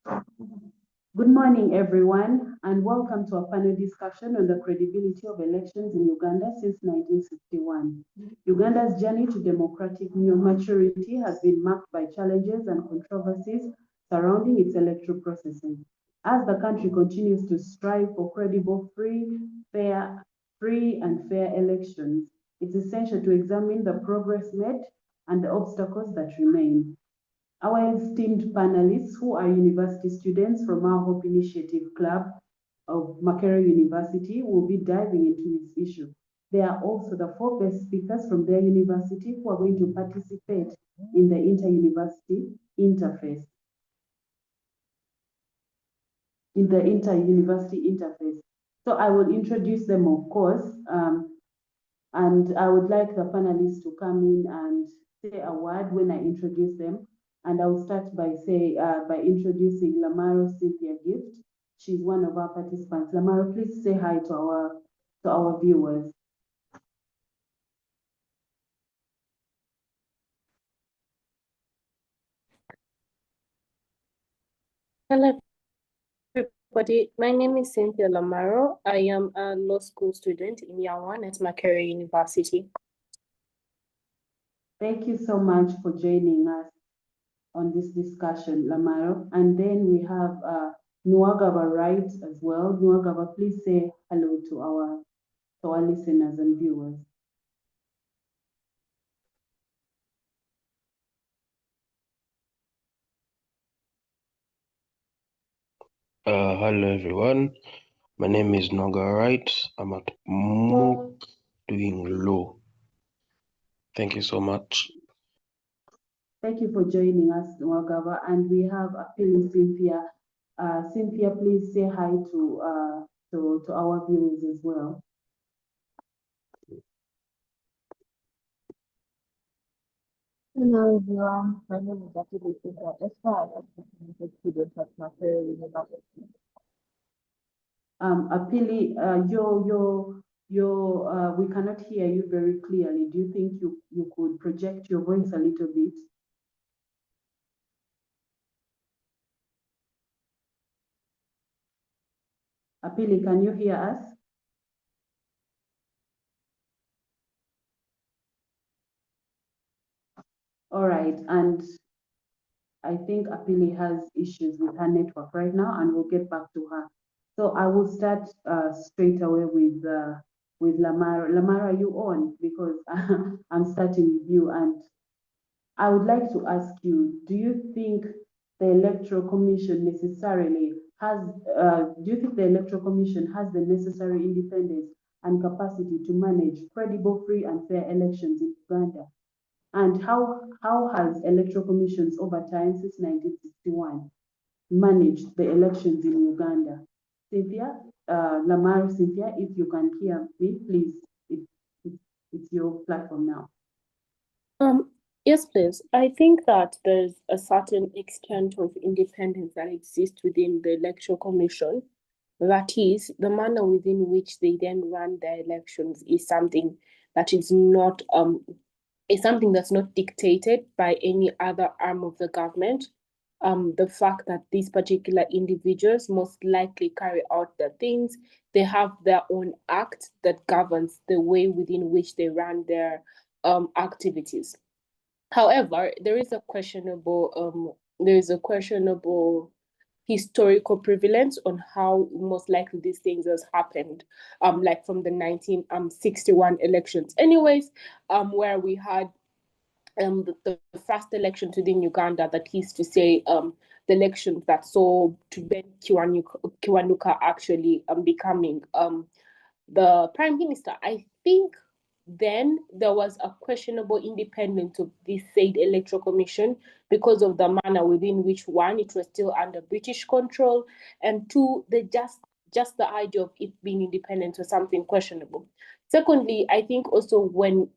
Good morning, everyone, and welcome to a panel discussion on the credibility of elections in Uganda since 1961. Uganda's journey to democratic maturity has been marked by challenges and controversies surrounding its electoral processes. As the country continues to strive for credible, free and fair elections, it's essential to examine the progress made and the obstacles that remain. Our esteemed panelists, who are university students from our Hope Initiative Club of Makerere University, will be diving into this issue. They are also the four best speakers from their university who are going to participate in the inter-university interface. So I will introduce them, of course, and I would like the panelists to come in and say a word when I introduce them. And I'll start by introducing Lamaro Cynthia Gift. She's one of our participants. Lamaro, please say hi to our viewers. Hello, everybody. My name is Cynthia Lamaro. I am a law school student in year 1 at Makerere University. Thank you so much for joining us on this discussion, Lamaro. And then we have Nuwagaba Wright as well. Nuwagaba, please say hello to our listeners and viewers. Hello everyone, my name is Noga Wright. I'm at MOOC doing law. Thank you so much. Thank you for joining us, Nuwagaba. And we have Apili Cynthia. Cynthia, please say hi to our viewers as well. Hello everyone, my name is Apili Cynthia Esther. I'm a student at Makerere University. Apili, we cannot hear you very clearly. Do you think you could project your voice a little bit? Apili, can you hear us? All right, and I think Apili has issues with her network right now, and we'll get back to her. So I will start straight away with Lamaro. Lamaro, are you on? Because I'm starting with you, and I would like to ask you: do you think the Electoral Commission necessarily has? Do you think the Electoral Commission has the necessary independence and capacity to manage credible, free, and fair elections in Uganda? And how has electoral commissions over time since 1961 managed the elections in Uganda? Cynthia, Lamaro, Cynthia, if you can hear me, please, it's your platform now. Yes, please. I think that there's a certain extent of independence that exists within the Electoral Commission. That is, the manner within which they then run their elections is something that is not something that's not dictated by any other arm of the government. The fact that these particular individuals most likely carry out the things, they have their own act that governs the way within which they run their activities. However, there is a questionable historical prevalence on how most likely these things has happened, like from the 1961 elections. Anyways, where we had the first election within Uganda, that is to say, the election that saw Ben Kiwanuka actually becoming the prime minister. I think then there was a questionable independence of this said electoral commission because of the manner within which, one, it was still under British control, and two, just the idea of it being independent was something questionable. Secondly, I think also when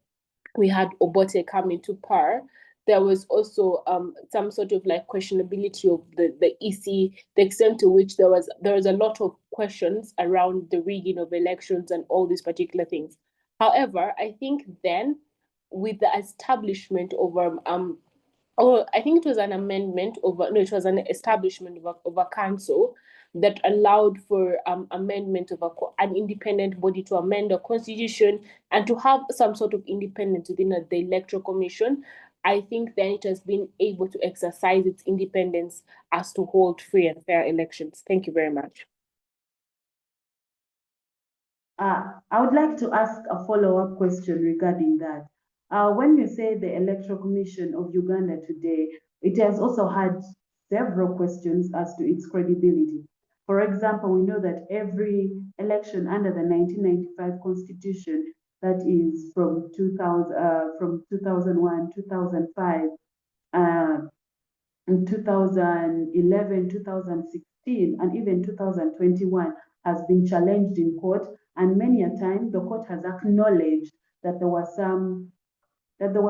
we had Obote come into power, there was also some sort of like questionability of the EC, the extent to which there was a lot of questions around the rigging of elections and all these particular things. However, I think then with the establishment of or I think it was an amendment it was an establishment of a council that allowed for amendment of an independent body to amend a constitution and to have some sort of independence within the electoral commission. I think then it has been able to exercise its independence as to hold free and fair elections. Thank you very much. I would like to ask a follow-up question regarding that. When you say the Electoral Commission of Uganda today, it has also had several questions as to its credibility. For example, we know that every election under the 1995 Constitution, that is from 2001, 2005, in 2011, 2016, and even 2021 has been challenged in court, and many a time the court has acknowledged that there were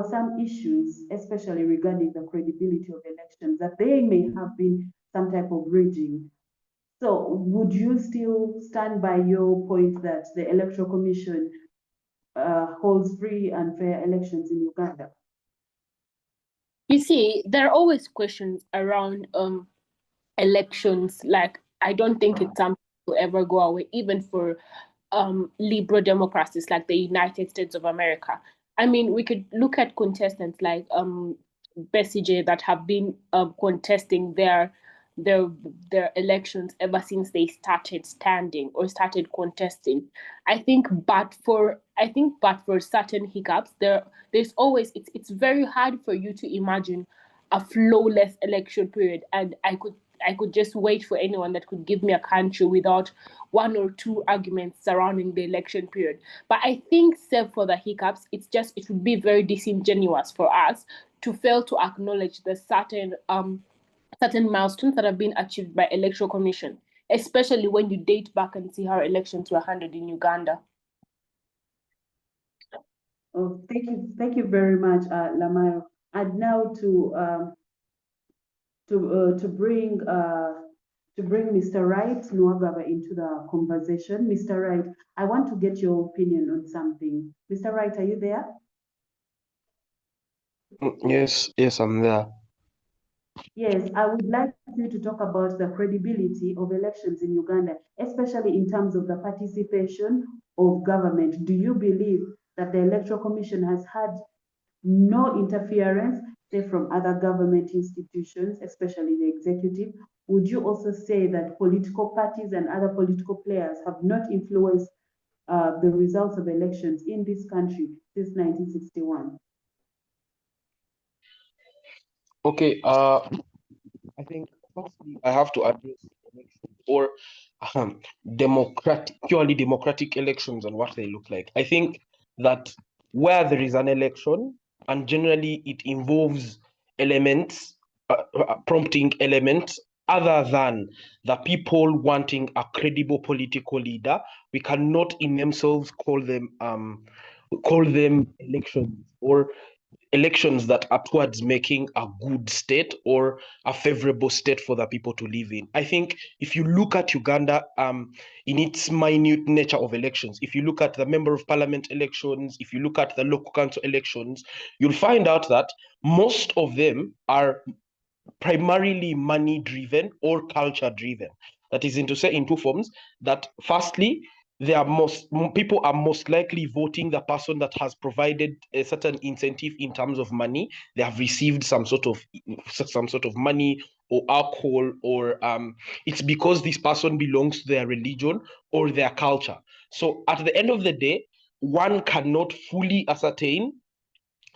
some issues, especially regarding the credibility of elections, that they may have been some type of rigging. So would you still stand by your point that the Electoral Commission holds free and fair elections in Uganda? You see, there are always questions around elections. Like, I don't think it's something will ever go away, even for liberal democracies like the United States of America. I mean, we could look at contestants like Besigye that have been contesting their elections ever since they started standing or started contesting. I think, but for certain hiccups, there's always it's very hard for you to imagine a flawless election period. And I could just wait for anyone that could give me a country without one or two arguments surrounding the election period. But I think, except for the hiccups, it would be very disingenuous for us to fail to acknowledge the certain milestones that have been achieved by Electoral Commission, especially when you date back and see how elections were handled in Uganda. Oh, thank you very much, Lamaro. And now to bring Mr. Wright Nuwagaba into the conversation. Mr. Wright, I want to get your opinion on something. Mr. Wright, are you there? Yes, I'm there. Yes, I would like you to talk about the credibility of elections in Uganda, especially in terms of the participation of government. Do you believe that the Electoral Commission has had no interference, say, from other government institutions, especially the executive? Would you also say that political parties and other political players have not influenced the results of elections in this country since 1961? Okay, I think firstly I have to address elections or purely democratic elections and what they look like. I think that where there is an election, and generally it involves elements, prompting elements other than the people wanting a credible political leader, we cannot in themselves call them elections or elections that are towards making a good state or a favorable state for the people to live in. I think if you look at Uganda in its minute nature of elections, if you look at the member of parliament elections, if you look at the local council elections, you'll find out that most of them are primarily money driven or culture driven. That is to say in two forms, that firstly, people are most likely voting the person that has provided a certain incentive in terms of money. They have received some sort of money or alcohol, or it's because this person belongs to their religion or their culture. So at the end of the day, one cannot fully ascertain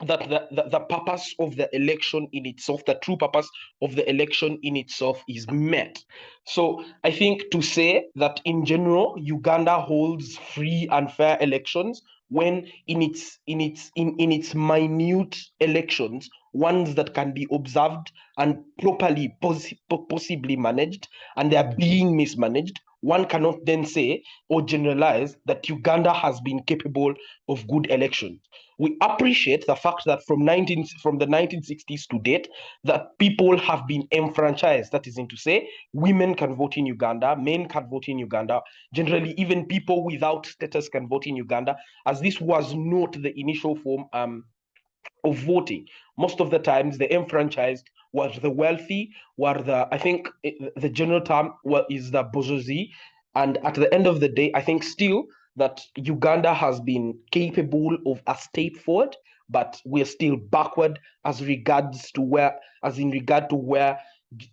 that the purpose of the election in itself, the true purpose of the election in itself, is met. So I think to say that in general Uganda holds free and fair elections, when in its minute elections, ones that can be observed and properly possibly managed, and they are being mismanaged, one cannot then say or generalize that Uganda has been capable of good elections. We appreciate the fact that from the 1960s to date, that people have been enfranchised. That is to say, women can vote in Uganda, men can vote in Uganda. Generally, even people without status can vote in Uganda, as this was not the initial form of voting. Most of the times, the enfranchised were the wealthy, were I think the general term is the bourgeoisie. And at the end of the day, I think still that Uganda has been capable of a step forward, but we're still backward as in regard to where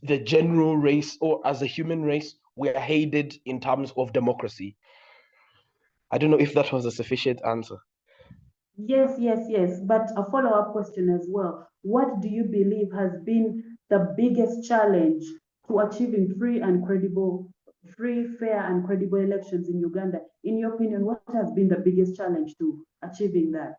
the general race or as a human race we're headed in terms of democracy. I don't know if that was a sufficient answer. Yes, yes, yes. But a follow-up question as well. What do you believe has been the biggest challenge to achieving free, fair, and credible elections in Uganda? In your opinion, what has been the biggest challenge to achieving that?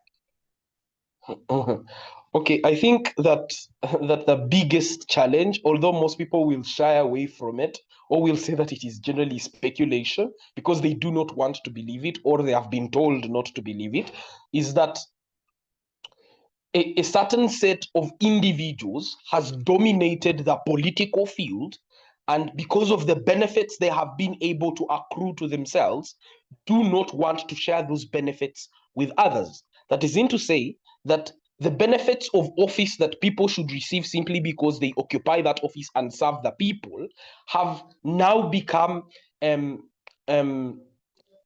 Okay, I think that the biggest challenge, although most people will shy away from it or will say that it is generally speculation because they do not want to believe it or they have been told not to believe it, is that a certain set of individuals has dominated the political field, and because of the benefits they have been able to accrue to themselves, do not want to share those benefits with others. That isn't to say that the benefits of office that people should receive simply because they occupy that office and serve the people have now become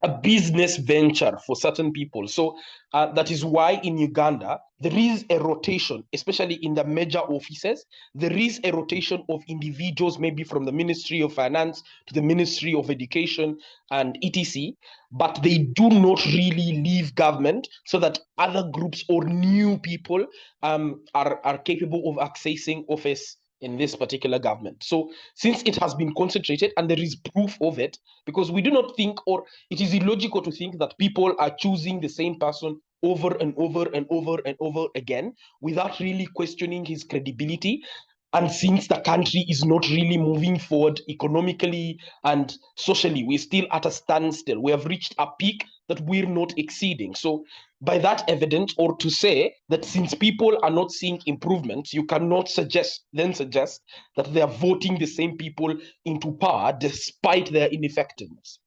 a business venture for certain people. So that is why in Uganda, there is a rotation, especially in the major offices. There is a rotation of individuals, maybe from the Ministry of Finance to the Ministry of Education and etc. But they do not really leave government so that other groups or new people are capable of accessing office in this particular government. So since it has been concentrated and there is proof of it, because we do not think, or it is illogical to think that people are choosing the same person over and over and over and over again without really questioning his credibility. And since the country is not really moving forward economically and socially, we're still at a standstill. We have reached a peak that we're not exceeding. So by that evidence, or to say that since people are not seeing improvements, you cannot suggest that they are voting the same people into power despite their ineffectiveness.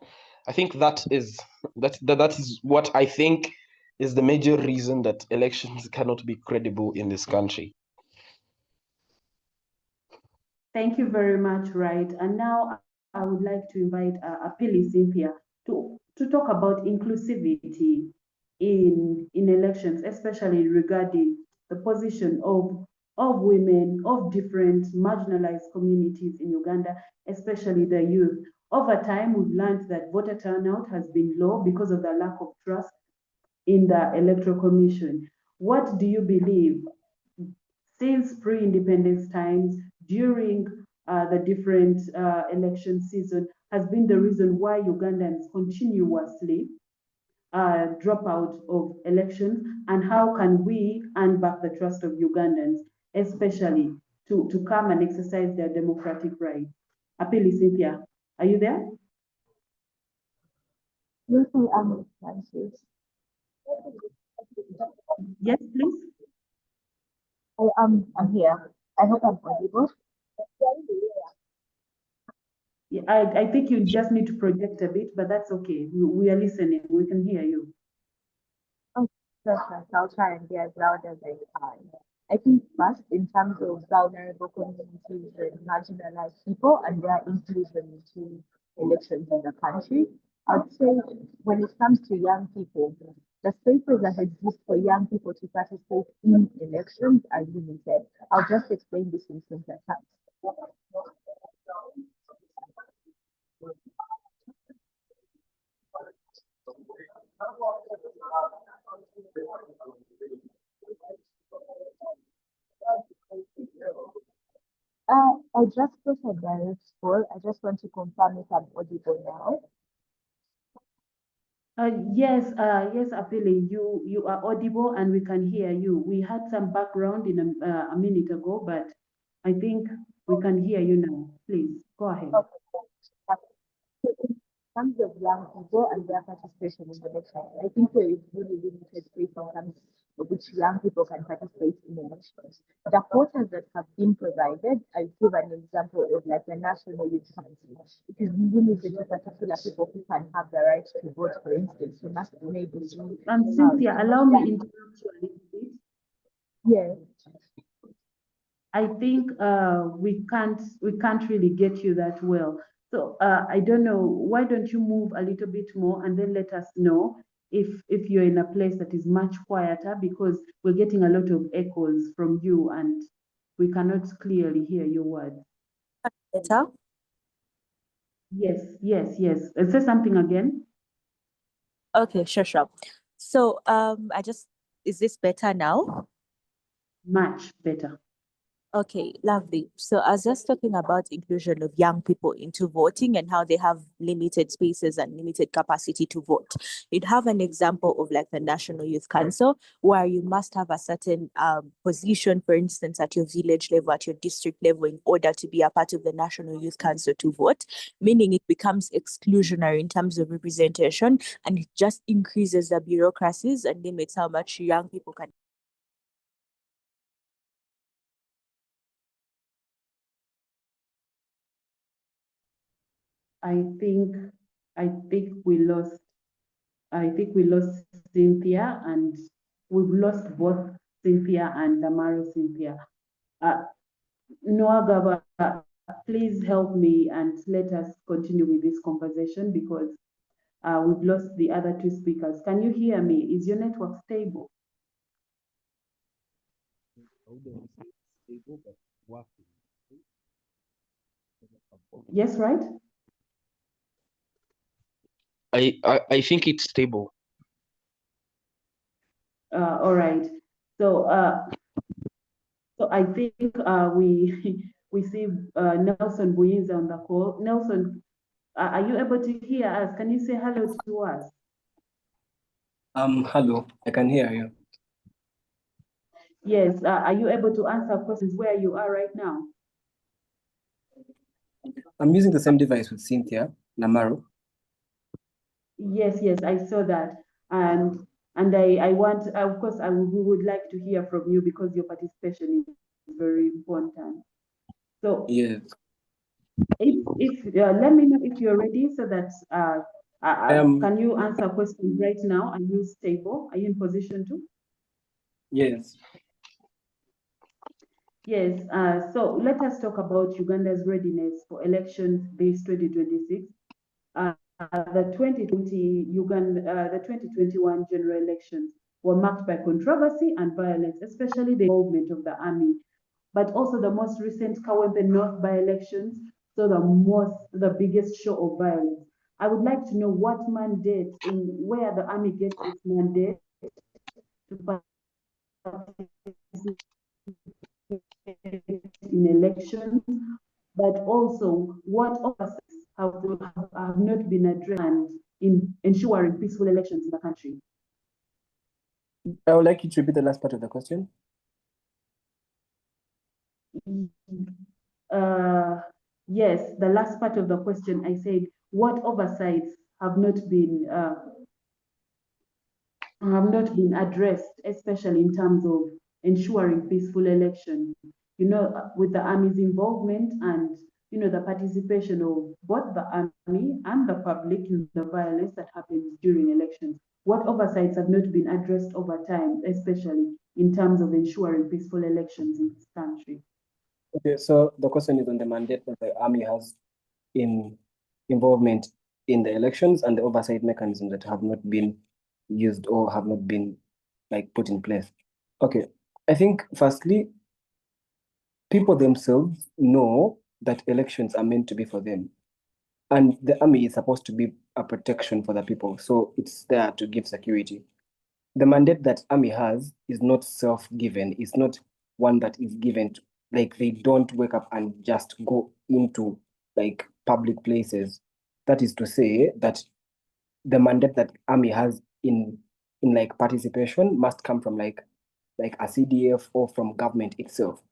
I think that is what I think is the major reason that elections cannot be credible in this country. Thank you very much, Wright. And now I would like to invite Apili Cynthia to talk about inclusivity in elections, especially regarding the position of women, of different marginalized communities in Uganda, especially the youth. Over time, we've learned that voter turnout has been low because of the lack of trust in the Electoral Commission. What do you believe, since pre-independence times, during the different election season, has been the reason why Ugandans continuously drop out of elections, and how can we earn back the trust of Ugandans, especially to come and exercise their democratic rights? Apili Cynthia, are you there? Yes, I am, Francis. Yes, please. I'm here. I hope I'm audible. Yeah, I think you just need to project a bit, but that's okay. We are listening. We can hear you. Oh, perfect. I'll try and be as loud as I can. I think first, in terms of vulnerable communities and marginalized people and their inclusion into elections in the country, I'd say when it comes to young people, the spaces that exist for young people to participate in elections are limited. I'll just explain this in simple terms. I just put a direct score. I just want to confirm if I'm audible now. Yes, Apili, you are audible and we can hear you. We had some background in a minute ago, but I think we can hear you now. Please go ahead. In terms of young people and their participation in the election, I think there is really limited space in terms of which young people can participate in elections. The quotas that have been provided, I give an example of like the National Youth Council. It is limited to particular people who can have the right to vote, for instance. So that's maybe Cynthia, allow me interrupt you a little bit. Yes. I think we can't really get you that well. So I don't know. Why don't you move a little bit more and then let us know if you're in a place that is much quieter, because we're getting a lot of echoes from you and we cannot clearly hear your words. Better? Yes, yes, yes. Say something again. Okay, sure. So is this better now? Much better. Okay, lovely. So I was just talking about inclusion of young people into voting and how they have limited spaces and limited capacity to vote. You'd have an example of like the National Youth Council, where you must have a certain position, for instance, at your village level, at your district level, in order to be a part of the National Youth Council to vote, meaning it becomes exclusionary in terms of representation, and it just increases the bureaucracies and limits how much young people can. I think I think we lost Cynthia, and we've lost both Cynthia and Lamaro Cynthia. Nuwagaba, please help me and let us continue with this conversation, because we've lost the other two speakers. Can you hear me? Is your network stable? Yes, right? I think it's stable. All right. So I think we see Nelson Buyinza on the call. Nelson, are you able to hear us? Can you say hello to us? Hello, I can hear you. Yes. Are you able to answer questions where you are right now? I'm using the same device with Cynthia, Lamaro. Yes, I saw that. And I want, of course, we would like to hear from you, because your participation is very important. So Yes. if let me know if you're ready, so that can you answer questions right now? Are you stable? Are you in position to? Yes. Yes. So let us talk about Uganda's readiness for elections this 2026. The 2021 general elections were marked by controversy and violence, especially the involvement of the army, but also the most recent Kawempe North by-elections, so the biggest show of violence. I would like to know what mandate, in where the army gets its mandate to participate in elections, but also what oversights have not been addressed and in ensuring peaceful elections in the country. I would like you to repeat the last part of the question. Yes, the last part of the question, I said, what oversights have not been addressed, especially in terms of ensuring peaceful elections, with the army's involvement and, the participation of both the army and the public in the violence that happens during elections. What oversights have not been addressed over time, especially in terms of ensuring peaceful elections in this country? Okay, so the question is on the mandate that the army has in involvement in the elections and the oversight mechanisms that have not been used or have not been put in place. Okay, I think firstly, people themselves know that elections are meant to be for them. And the army is supposed to be a protection for the people. So it's there to give security. The mandate that army has is not self-given. It's not one that is given to, they don't wake up and just go into public places. That is to say that the mandate that army has in participation must come from like a CDF or from government itself.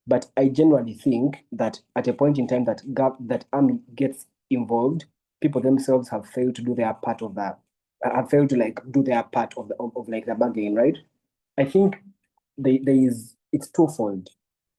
But I genuinely think that at a point in time that army gets involved, people themselves have failed to do their part of that. Have failed to do their part of the bargain, right? I think it's twofold.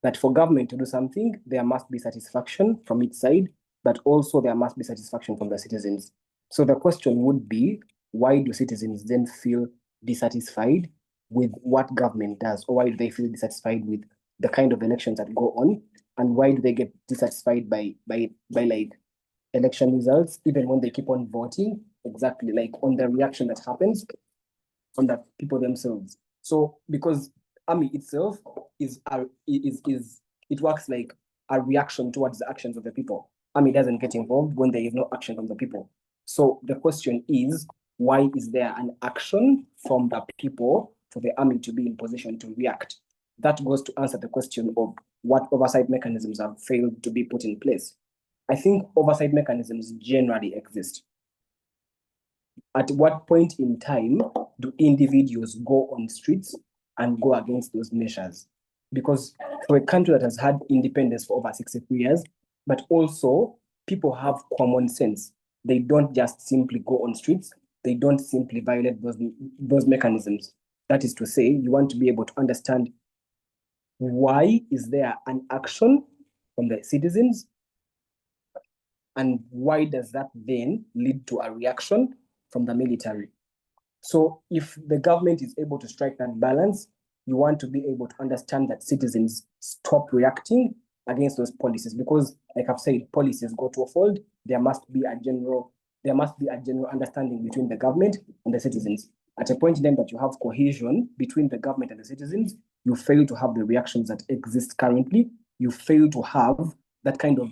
That for government to do something, there must be satisfaction from its side, but also there must be satisfaction from the citizens. So the question would be, why do citizens then feel dissatisfied with what government does, or why do they feel dissatisfied with the kind of elections that go on, and why do they get dissatisfied by like election results, even when they keep on voting, exactly, like on the reaction that happens on the people themselves. So because army itself is it works like a reaction towards the actions of the people. Army doesn't get involved when there is no action from the people. So the question is, why is there an action from the people for the army to be in position to react? That goes to answer the question of what oversight mechanisms have failed to be put in place. I think oversight mechanisms generally exist. At what point in time do individuals go on streets and go against those measures? Because for a country that has had independence for over 63 years, but also people have common sense. They don't just simply go on streets. They don't simply violate those mechanisms. That is to say, you want to be able to understand why is there an action from the citizens, and why does that then lead to a reaction from the military? So if the government is able to strike that balance, you want to be able to understand that citizens stop reacting against those policies, because like I've said, policies go to a fold. There must be a general understanding between the government and the citizens. At a point in time that you have cohesion between the government and the citizens, you fail to have the reactions that exist currently. You fail to have that kind of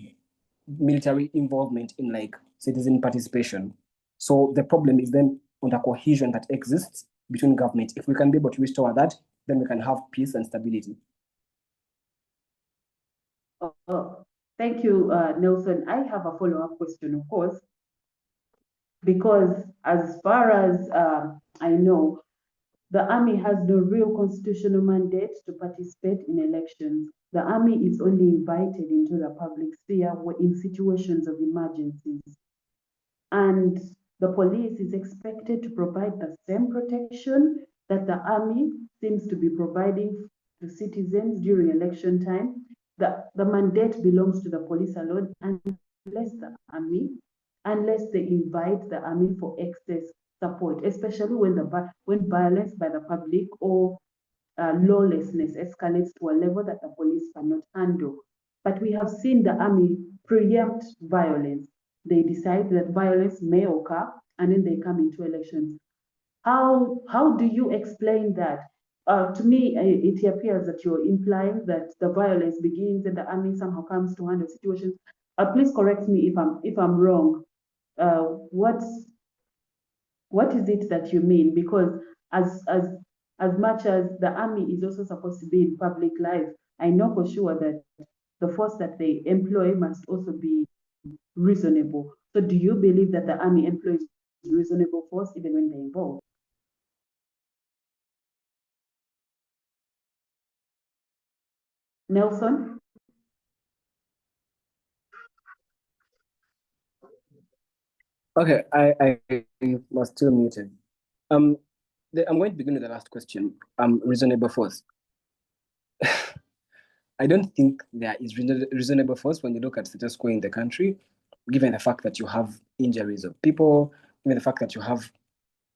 military involvement in like citizen participation. So the problem is then on the cohesion that exists between government. If we can be able to restore that, then we can have peace and stability. Thank you, Nelson. I have a follow-up question, of course, because as far as I know, the army has no real constitutional mandate to participate in elections. The army is only invited into the public sphere in situations of emergencies. And the police is expected to provide the same protection that the army seems to be providing to citizens during election time. The mandate belongs to the police alone, unless they invite the army for excess support, especially when violence by the public or lawlessness escalates to a level that the police cannot handle. But we have seen the army preempt violence. They decide that violence may occur, and then they come into elections. How do you explain that? To me, it appears that you're implying that the violence begins and the army somehow comes to handle situations. Please correct me if I'm wrong. What is it that you mean? Because as much as the army is also supposed to be in public life, I know for sure that the force that they employ must also be reasonable. So do you believe that the army employs reasonable force even when they're involved? Nelson? Okay, I was still muted. I'm going to begin with the last question. Reasonable force. I don't think there is reasonable force when you look at status quo in the country, given the fact that you have injuries of people, given the fact that you have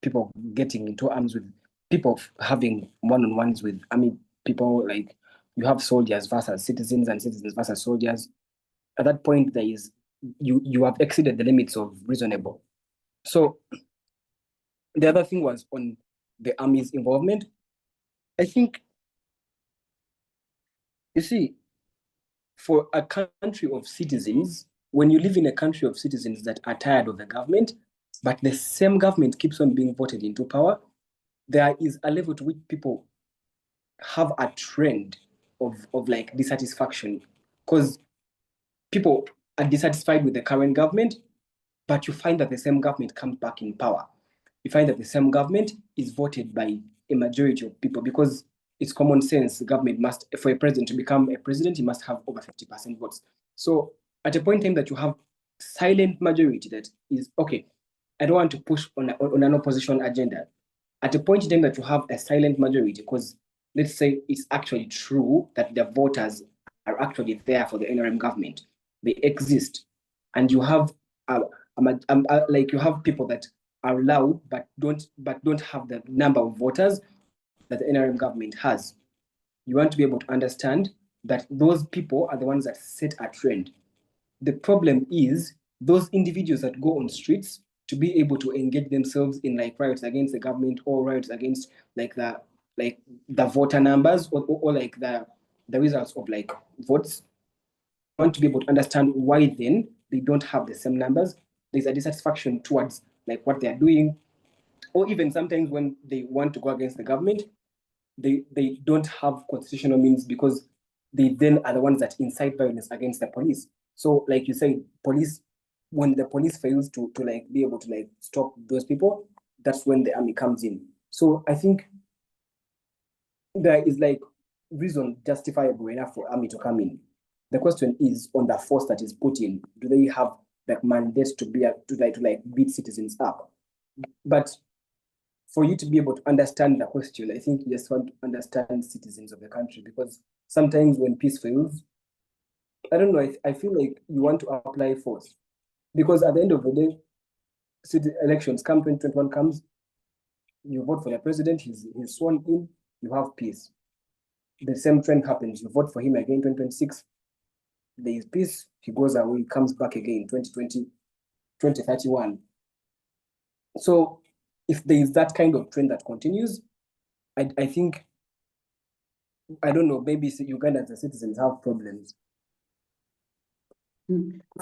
people getting into arms with people, having one-on-ones with army people, like you have soldiers versus citizens and citizens versus soldiers. At that point, there is you have exceeded the limits of reasonable. So the other thing was on the army's involvement. I think, you see, for a country of citizens, when you live in a country of citizens that are tired of the government, but the same government keeps on being voted into power, there is a level to which people have a trend of like dissatisfaction, because people are dissatisfied with the current government, but you find that the same government comes back in power. You find that the same government is voted by a majority of people, because it's common sense. The government must, for a president to become a president, he must have over 50% votes. So at a point in time that you have silent majority that is, okay, I don't want to push on an opposition agenda. At a point in time that you have a silent majority, because let's say it's actually true that the voters are actually there for the NRM government, they exist, and you have like you have people that are loud but don't have the number of voters, that the NRM government has. You want to be able to understand that those people are the ones that set a trend. The problem is those individuals that go on streets to be able to engage themselves in like riots against the government or riots against like the voter numbers or like the results of like votes. Want to be able to understand why then they don't have the same numbers. There's a dissatisfaction towards like what they're doing, or even sometimes when they want to go against the government, they don't have constitutional means because they then are the ones that incite violence against the police. So like you say, police, when the police fails to like be able to like stop those people, that's when the army comes in. So I think there is like reason justifiable enough for army to come in. The question is on the force that is put in. Do they have like mandates to be to beat citizens up? But for you to be able to understand the question, I think you just want to understand citizens of the country, because sometimes when peace fails, I don't know, I feel like you want to apply force. Because at the end of the day, city elections come, 2021 comes, you vote for the president, he's sworn in, you have peace. The same trend happens, you vote for him again, 2026, there is peace, he goes away, comes back again, 2020, 2031. So if there is that kind of trend that continues, I think, I don't know, maybe Ugandans and citizens have problems.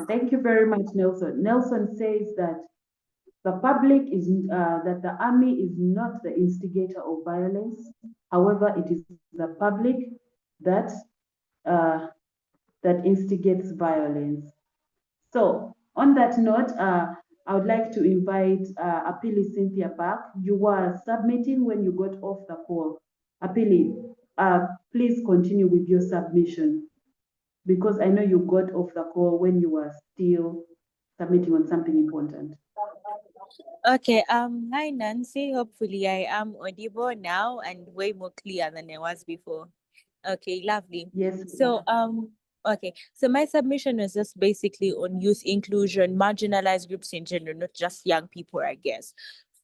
Thank you very much, Nelson. Nelson says that the public is, that the army is not the instigator of violence. However, it is the public that that instigates violence. So on that note, I would like to invite Apili Cynthia back. You were submitting when you got off the call. Apili, please continue with your submission, because I know you got off the call when you were still submitting on something important. Okay, hi Nancy. Hopefully I am audible now and way more clear than I was before. Okay, lovely. Yes. So okay, so my submission was just basically on youth inclusion, marginalized groups in general, not just young people, I guess.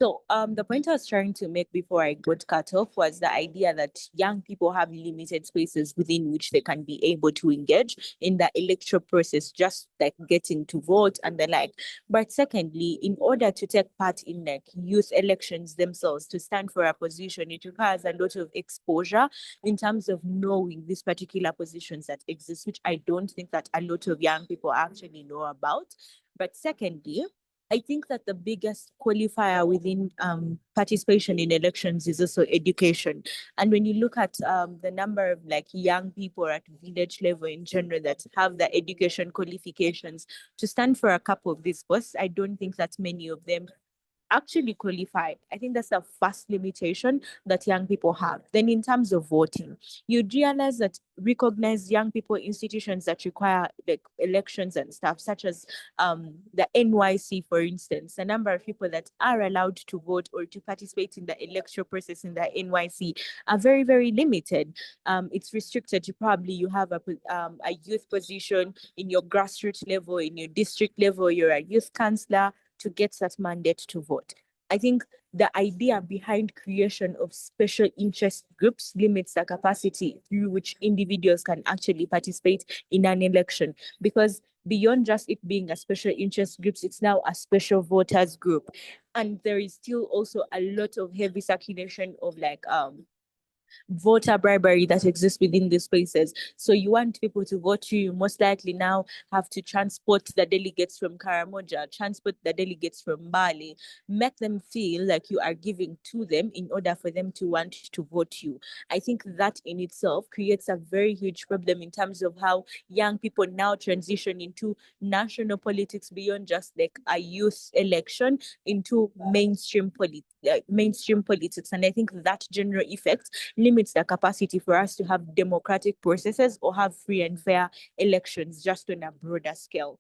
So the point I was trying to make before I got cut off was the idea that young people have limited spaces within which they can be able to engage in the electoral process, just like getting to vote and the like. But secondly, in order to take part in like youth elections themselves, to stand for a position, it requires a lot of exposure in terms of knowing these particular positions that exist, which I don't think that a lot of young people actually know about. But secondly, I think that the biggest qualifier within participation in elections is also education. And when you look at the number of like young people at village level in general that have the education qualifications to stand for a couple of these posts, I don't think that many of them actually qualified. I think that's the first limitation that young people have. Then in terms of voting, you'd realize that recognized young people institutions that require like elections and stuff, such as the NYC, for instance, the number of people that are allowed to vote or to participate in the electoral process in the NYC are very, very limited. It's restricted to probably you have a youth position in your grassroots level, in your district level, you're a youth councillor, to get that mandate to vote. I think the idea behind creation of special interest groups limits the capacity through which individuals can actually participate in an election, because beyond just it being a special interest groups, it's now a special voters group. And there is still also a lot of heavy circulation of like voter bribery that exists within these spaces. So you want people to vote you most likely now have to transport the delegates from Karamoja, transport the delegates from Bali, make them feel like you are giving to them in order for them to want to vote you. I think that in itself creates a very huge problem in terms of how young people now transition into national politics beyond just like a youth election into mainstream politics. And I think that general effect limits the capacity for us to have democratic processes or have free and fair elections just on a broader scale.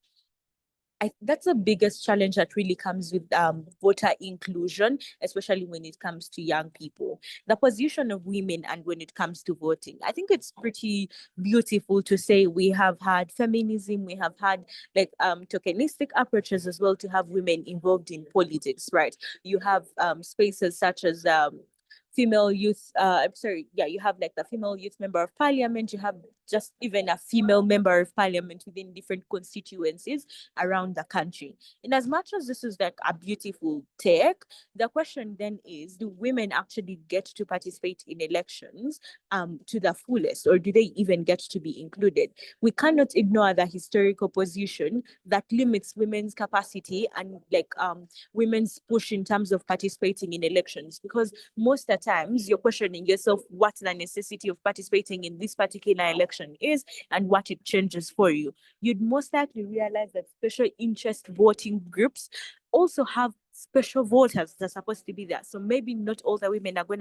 That's the biggest challenge that really comes with voter inclusion, especially when it comes to young people. The position of women and when it comes to voting, I think it's pretty beautiful to say we have had feminism, we have had like tokenistic approaches as well to have women involved in politics, right? You have spaces such as female youth, you have like the female youth member of parliament, you have just even a female member of parliament within different constituencies around the country. In as much as this is like a beautiful take, the question then is, do women actually get to participate in elections to the fullest, or do they even get to be included? We cannot ignore the historical position that limits women's capacity and like women's push in terms of participating in elections, because most of the times you're questioning yourself what the necessity of participating in this particular election is and what it changes for you. You'd most likely realize that special interest voting groups also have special voters that are supposed to be there. So maybe not all the women are going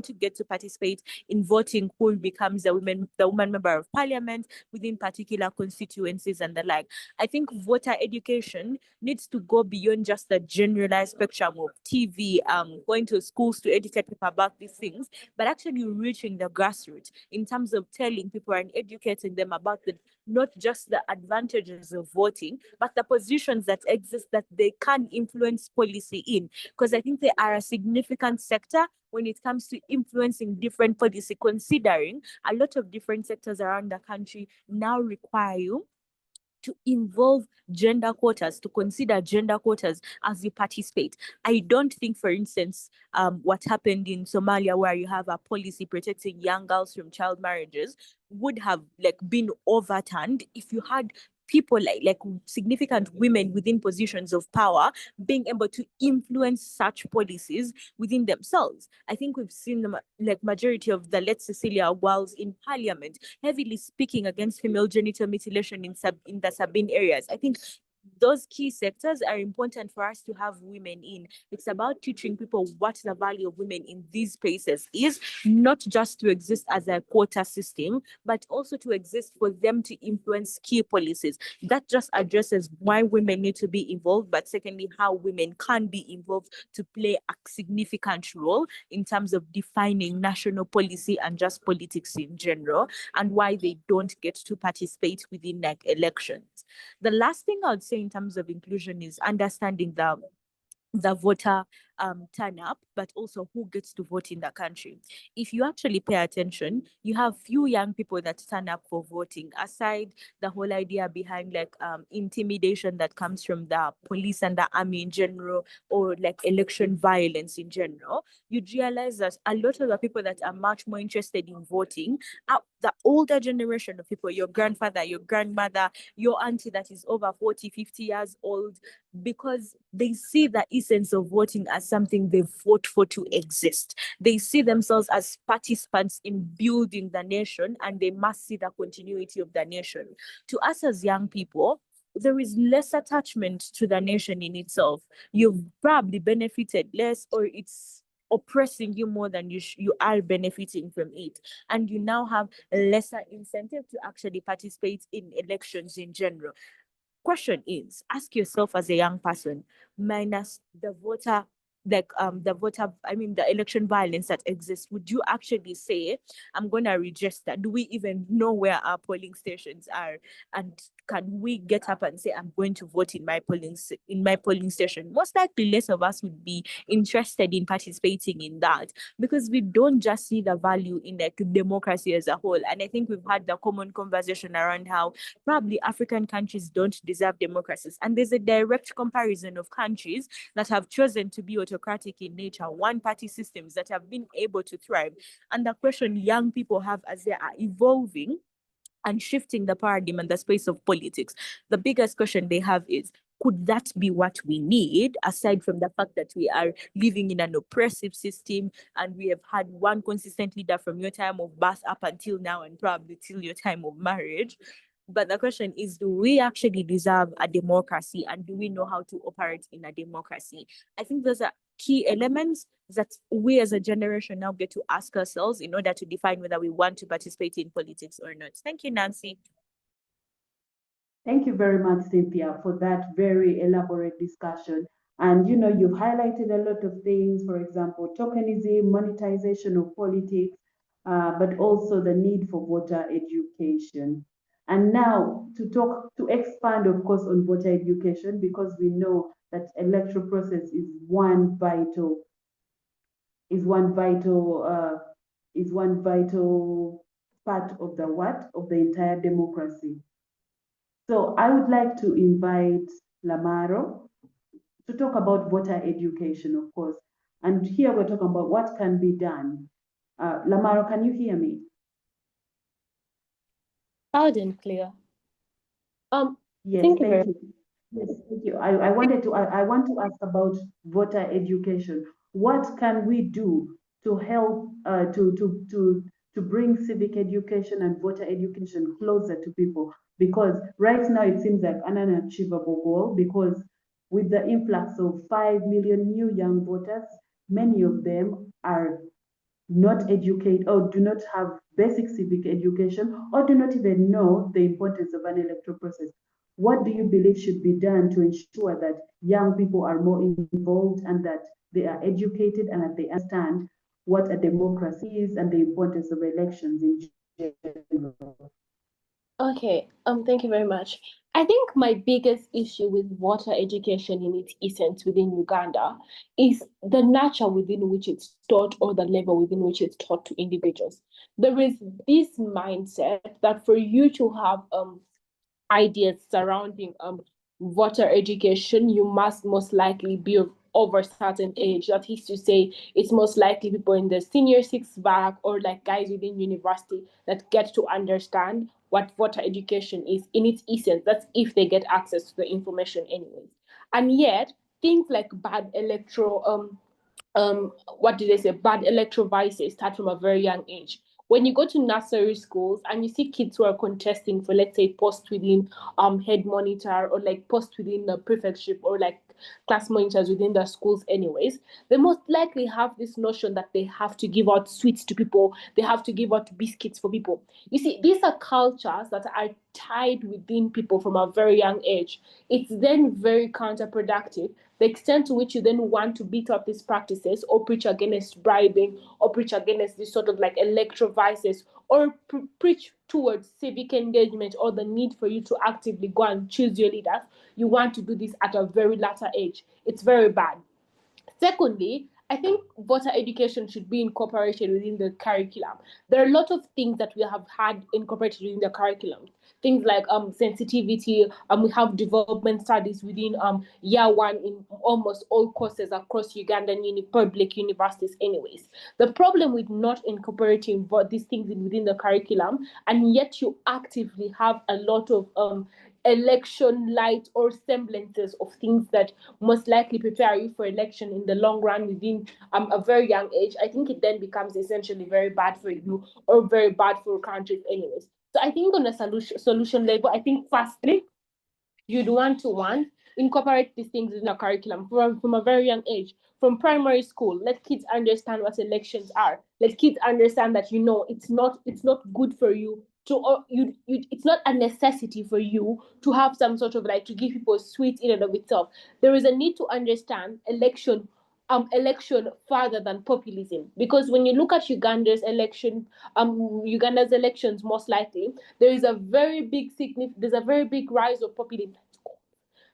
to get to participate in voting who becomes the woman member of parliament within particular constituencies and the like. I think voter education needs to go beyond just the generalized spectrum of TV, going to schools to educate people about these things, but actually reaching the grassroots in terms of telling people and educating them about not just the advantages of voting, but the positions that exist that they can influence policy in. Because I think they are a significant sector when it comes to influencing different policy, considering a lot of different sectors around the country now require you to involve gender quotas, to consider gender quotas as you participate. I don't think, for instance, what happened in Somalia, where you have a policy protecting young girls from child marriages, would have like been overturned if you had people like significant women within positions of power being able to influence such policies within themselves. I think we've seen the majority of the late Cecilia girls in parliament heavily speaking against female genital mutilation in the Sabine areas. I think those key sectors are important for us to have women in. It's about teaching people what the value of women in these spaces is, not just to exist as a quota system, but also to exist for them to influence key policies. That just addresses why women need to be involved, but secondly, how women can be involved to play a significant role in terms of defining national policy and just politics in general, and why they don't get to participate within like elections. The last thing I would say in terms of inclusion is understanding the voter turn up, but also who gets to vote in the country. If you actually pay attention, you have few young people that turn up for voting, aside the whole idea behind like intimidation that comes from the police and the army in general, or like election violence in general. You'd realize that a lot of the people that are much more interested in voting are the older generation of people, your grandfather, your grandmother, your auntie that is over 40, 50 years old, because they see the essence of voting as something they vote for to exist. They see themselves as participants in building the nation, and they must see the continuity of the nation. To us as young people, there is less attachment to the nation in itself. You've probably benefited less, or it's oppressing you more than you are benefiting from it, and you now have a lesser incentive to actually participate in elections in general. Question is, ask yourself as a young person, minus the election violence that exists, would you actually say, I'm going to register? Do we even know where our polling stations are? And can we get up and say, I'm going to vote in my polling station? Most likely less of us would be interested in participating in that, because we don't just see the value in like democracy as a whole. And I think we've had the common conversation around how probably African countries don't deserve democracies. And there's a direct comparison of countries that have chosen to be autocratic in nature, one-party systems that have been able to thrive. And the question young people have as they are evolving and shifting the paradigm and the space of politics, the biggest question they have is, could that be what we need, aside from the fact that we are living in an oppressive system and we have had one consistent leader from your time of birth up until now and probably till your time of marriage? But the question is, do we actually deserve a democracy, and do we know how to operate in a democracy? I think those are key elements that we as a generation now get to ask ourselves in order to define whether we want to participate in politics or not. Thank you, Nancy. Thank you very much, Cynthia, for that very elaborate discussion. And you've highlighted a lot of things, for example, tokenism, monetization of politics, but also the need for voter education. And now to expand, of course, on voter education, because we know that electoral process is one vital is one vital part of the entire democracy. So I would like to invite Lamaro to talk about voter education, of course. And here we're talking about what can be done. Lamaro, can you hear me? Loud and clear. Yes, Thank you very thank you. Yes, thank you. I want to ask about voter education. What can we do to help to bring civic education and voter education closer to people? Because right now it seems like an unachievable goal, because with the influx of 5 million new young voters, many of them are not educated or do not have basic civic education or do not even know the importance of an electoral process. What do you believe should be done to ensure that young people are more involved and that they are educated and that they understand what a democracy is and the importance of elections in general? Okay, thank you very much. I think my biggest issue with voter education in its essence within Uganda is the nature within which it's taught or the level within which it's taught to individuals. There is this mindset that for you to have ideas surrounding voter education, you must most likely be of over a certain age. That is to say, it's most likely people in the senior six back or like guys within university that get to understand what voter education is in its essence. That's if they get access to the information anyways. And yet, things like bad electoral what do they say, bad electoral vices start from a very young age. When you go to nursery schools and you see kids who are contesting for, let's say, post within head monitor or like post within the prefectship or like class monitors within the schools anyways, they most likely have this notion that they have to give out sweets to people, they have to give out biscuits for people. You see, these are cultures that are tied within people from a very young age. It's then very counterproductive the extent to which you then want to beat up these practices or preach against bribing or preach against this sort of like electoral vices or preach towards civic engagement or the need for you to actively go and choose your leaders, you want to do this at a very later age. It's very bad. Secondly, I think voter education should be incorporated within the curriculum. There are a lot of things that we have had incorporated within the curriculum. Things like sensitivity, we have development studies within year one in almost all courses across Ugandan public universities anyways. The problem with not incorporating these things within the curriculum, and yet you actively have a lot of election light or semblances of things that most likely prepare you for election in the long run within a very young age, I think it then becomes essentially very bad for you or very bad for countries anyways. So I think on a solution level, I think firstly, you'd want to incorporate these things in a curriculum from a very young age. From primary school, let kids understand what elections are. Let kids understand that it's not good for you to or it's not a necessity for you to have some sort of like to give people sweets in and of itself. There is a need to understand election further than populism, because when you look at Uganda's elections, most likely there's a very big rise of populism.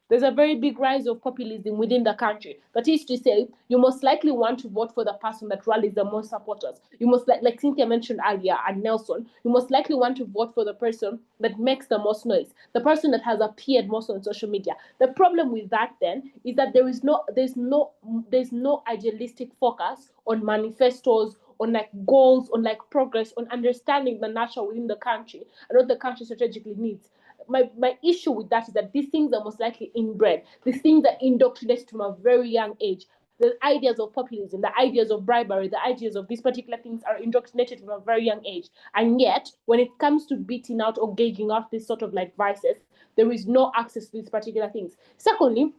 There's a very big rise of populism within the country. That is to say, you most likely want to vote for the person that rallies the most supporters. You must, like Cynthia mentioned earlier, and Nelson, you most likely want to vote for the person that makes the most noise, the person that has appeared most on social media. The problem with that then is that there's no idealistic focus on manifestos, on like goals, on like progress, on understanding the nature within the country and what the country strategically needs. My issue with that is that these things are most likely inbred. These things are indoctrinated from a very young age. The ideas of populism, the ideas of bribery, the ideas of these particular things are indoctrinated from a very young age. And yet, when it comes to beating out or gauging out this sort of like vices, there is no access to these particular things. Secondly,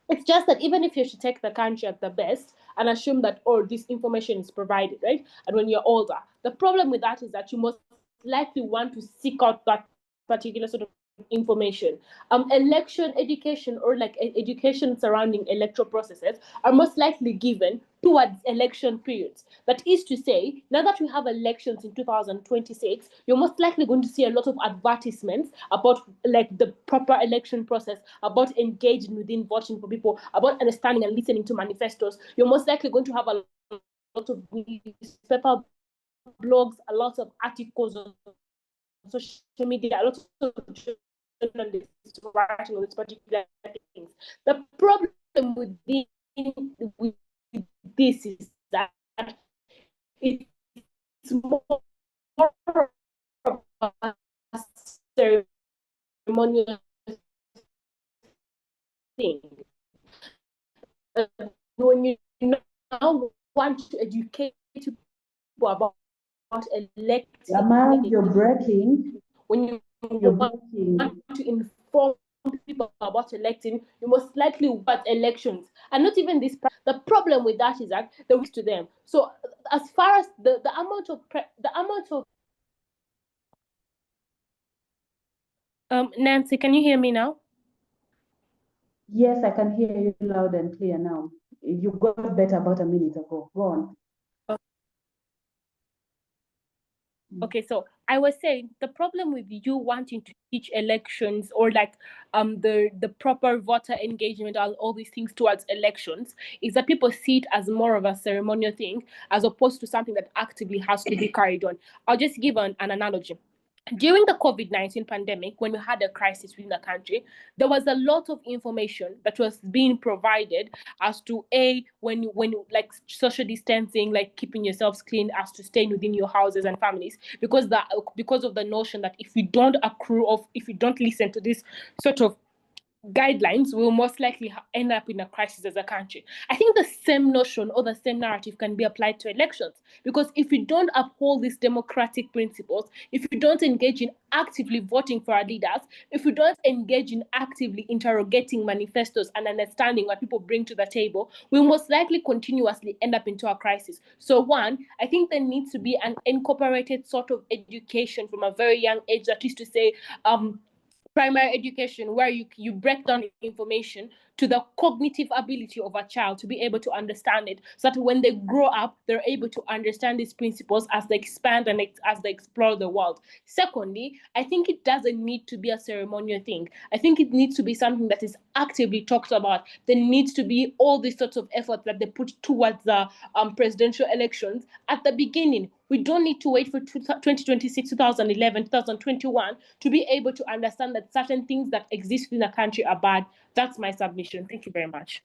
it's just that even if you should take the country at the best and assume that this information is provided, right? And when you're older, the problem with that is that you most likely want to seek out that particular sort of information. Election education or like education surrounding electoral processes are most likely given towards election periods. That is to say, now that we have elections in 2026, you're most likely going to see a lot of advertisements about like the proper election process, about engaging within voting for people, about understanding and listening to manifestos. You're most likely going to have a lot of newspaper blogs, a lot of articles on social media, a lot of journalists writing on this particular things. The problem with this is that it's more of a ceremonial thing. When you now want to educate people about electing, Lamaro, you're breaking. when You're you want breaking. to inform people about electing, you most likely want elections, and not even this. The problem with that is that they wish to them. So as far as the amount of Nancy, can you hear me now? Yes, I can hear you loud and clear now. You got better about a minute ago. Go on. Okay, so I was saying the problem with you wanting to teach elections or like the proper voter engagement and all these things towards elections is that people see it as more of a ceremonial thing as opposed to something that actively has to be carried on. I'll just give an analogy. During the COVID-19 pandemic, when we had a crisis within the country, there was a lot of information that was being provided as to when like social distancing, like keeping yourselves clean, as to staying within your houses and families, because of the notion that if you don't listen to this sort of guidelines, will most likely end up in a crisis as a country. I think the same notion or the same narrative can be applied to elections, because if you don't uphold these democratic principles, if you don't engage in actively voting for our leaders, if you don't engage in actively interrogating manifestos and understanding what people bring to the table, we'll most likely continuously end up into a crisis. So one, I think there needs to be an incorporated sort of education from a very young age, that is to say, primary education, where you break down information to the cognitive ability of a child to be able to understand it, so that when they grow up, they're able to understand these principles as they expand and as they explore the world. Secondly, I think it doesn't need to be a ceremonial thing. I think it needs to be something that is actively talked about. There needs to be all these sorts of efforts that they put towards the presidential elections at the beginning. We don't need to wait for 2026, 2011, 2021 to be able to understand that certain things that exist in the country are bad. That's my submission. Thank you very much.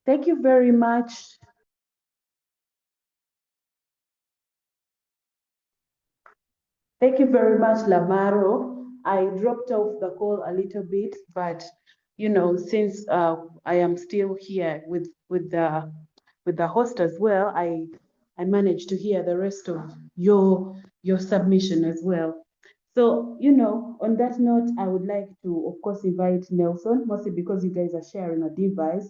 Thank you very much. Thank you very much, Lamaro. I dropped off the call a little bit, but since I am still here with the host as well, I managed to hear the rest of your submission as well. So, on that note, I would like to, of course, invite Nelson, mostly because you guys are sharing a device,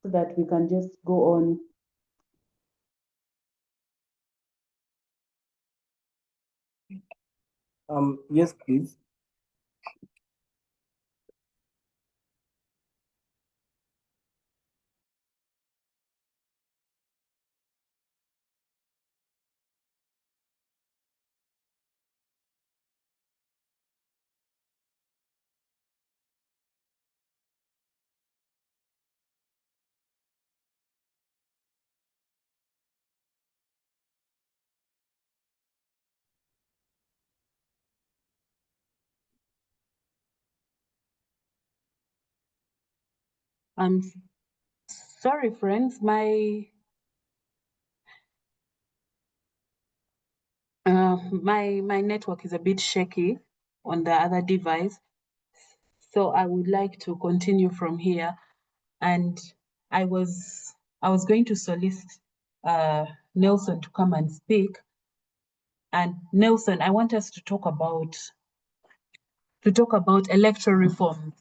so that we can just go on. Yes, please. Um, Sorry, friends, my network is a bit shaky on the other device. So I would like to continue from here. And I was going to solicit Nelson to come and speak. And Nelson, I want us to talk about electoral reforms.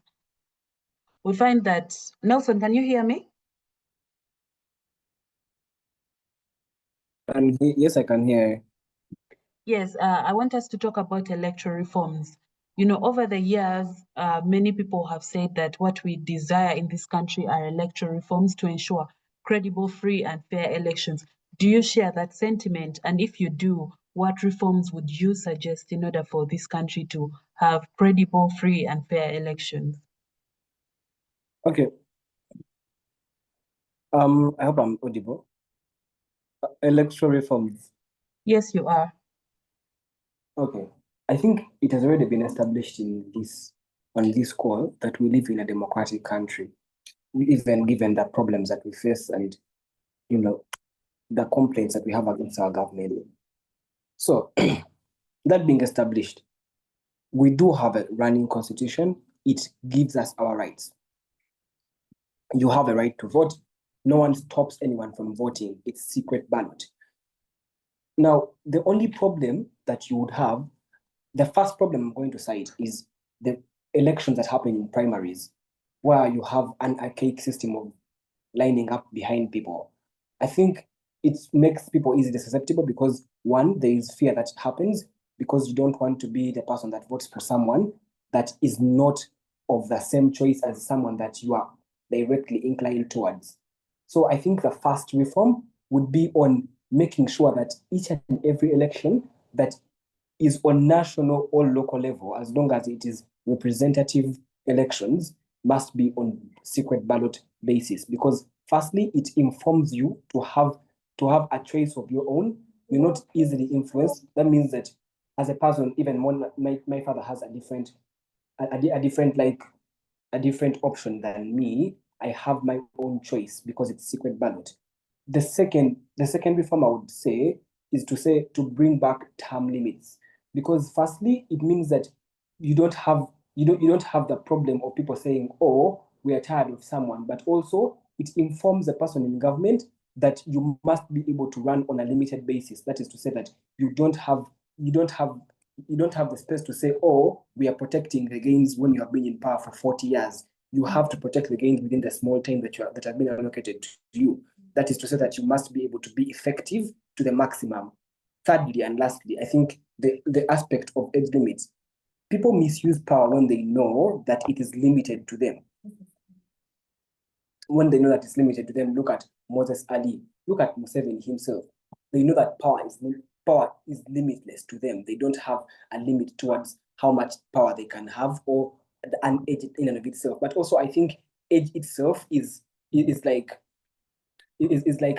We find that, Nelson, can you hear me? Yes, I can hear you. Yes, I want us to talk about electoral reforms. You know, over the years, many people have said that what we desire in this country are electoral reforms to ensure credible, free, and fair elections. Do you share that sentiment? And if you do, what reforms would you suggest in order for this country to have credible, free, and fair elections? Okay. I hope I'm audible. Electoral reforms. Yes, you are. Okay. I think it has already been established on this call that we live in a democratic country, even given the problems that we face and, the complaints that we have against our government. So, that being established, we do have a running constitution. It gives us our rights. You have a right to vote. No one stops anyone from voting. It's secret ballot. Now, the only problem that you would have, the first problem I'm going to cite is the elections that happen in primaries, where you have an archaic system of lining up behind people. I think it makes people easily susceptible because, one, there is fear that it happens because you don't want to be the person that votes for someone that is not of the same choice as someone that you are directly inclined towards. So I think the first reform would be on making sure that each and every election that is on national or local level, as long as it is representative elections, must be on secret ballot basis. Because firstly, it informs you to have a choice of your own. You're not easily influenced. That means that as a person, even when my father has a different option than me, I have my own choice because it's secret ballot. The second reform I would say is to bring back term limits, because firstly it means that you don't have the problem of people saying, oh, we are tired of someone, but also it informs the person in government that you must be able to run on a limited basis. That is to say that you don't have the space to say, oh, we are protecting the gains when you have been in power for 40 years. You have to protect the gains within the small time that have been allocated to you. That is to say that you must be able to be effective to the maximum. Thirdly and lastly, I think the aspect of age limits. People misuse power when they know that it is limited to them. When they know that it's limited to them, look at Moses Ali, look at Museveni himself. They know that power is limitless to them. They don't have a limit towards how much power they can have or an age in and of itself. But also, I think age itself is like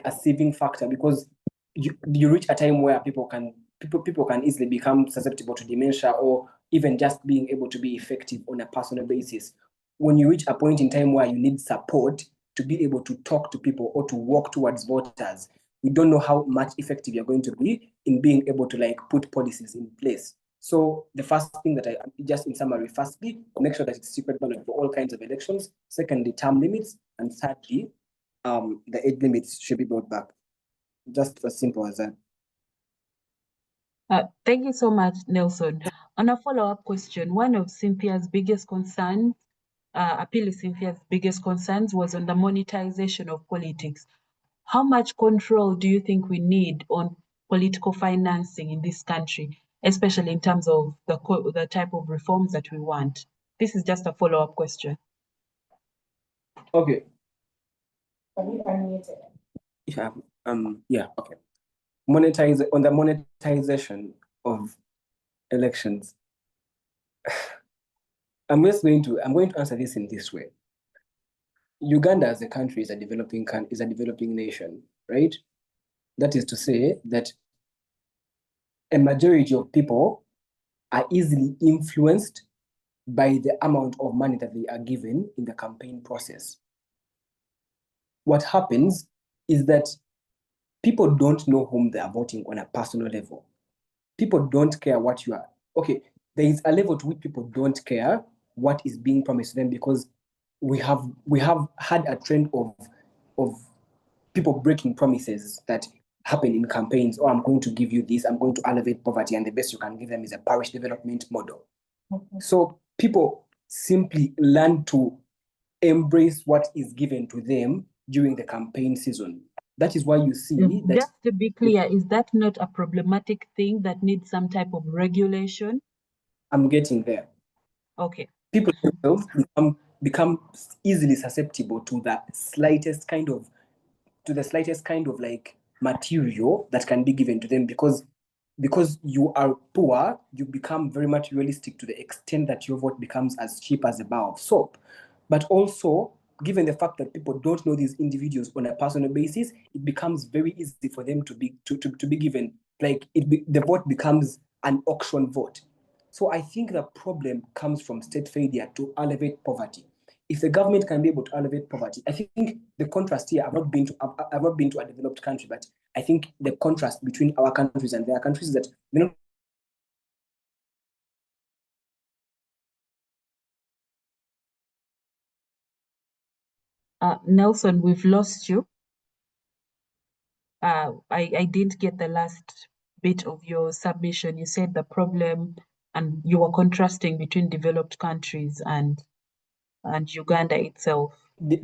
a saving factor, because you reach a time where people can easily become susceptible to dementia or even just being able to be effective on a personal basis. When you reach a point in time where you need support to be able to talk to people or to walk towards voters, you don't know how much effective you're going to be in being able to put policies in place. So the first thing that just in summary, firstly, make sure that it's secret ballot for all kinds of elections. Secondly, term limits. And thirdly, the age limits should be brought back. Just as simple as that. Thank you so much, Nelson. On a follow-up question, one of Cynthia's biggest concerns, Apili Cynthia's biggest concerns was on the monetization of politics. How much control do you think we need on political financing in this country, especially in terms of the type of reforms that we want? This is just a follow-up question. Okay. Yeah, okay. On the monetization of elections, I'm going to answer this in this way. Uganda as a country is a developing nation, right? That is to say that a majority of people are easily influenced by the amount of money that they are given in the campaign process. what happens is that people don't know whom they are voting on a personal level. People don't care what you are. Okay, there is a level to which people don't care what is being promised to them, because we have had a trend of people breaking promises that happen in campaigns. Oh, I'm going to give you this, I'm going to elevate poverty, and the best you can give them is a parish development model. So people simply learn to embrace what is given to them during the campaign season. That is why you see that. Just to be clear, is that not a problematic thing that needs some type of regulation? I'm getting there. Okay. People themselves become easily susceptible to the slightest kind of like material that can be given to them, because you are poor, you become very materialistic to the extent that your vote becomes as cheap as a bar of soap. But also, given the fact that people don't know these individuals on a personal basis, it becomes very easy for them to be given, like the vote becomes an auction vote. So I think the problem comes from state failure to elevate poverty. If the government can be able to elevate poverty, I think the contrast here, I've not been to a developed country, but I think the contrast between our countries and their countries is that they're not. Nelson, we've lost you. I didn't get the last bit of your submission. You said the problem, and you were contrasting between developed countries and Uganda itself.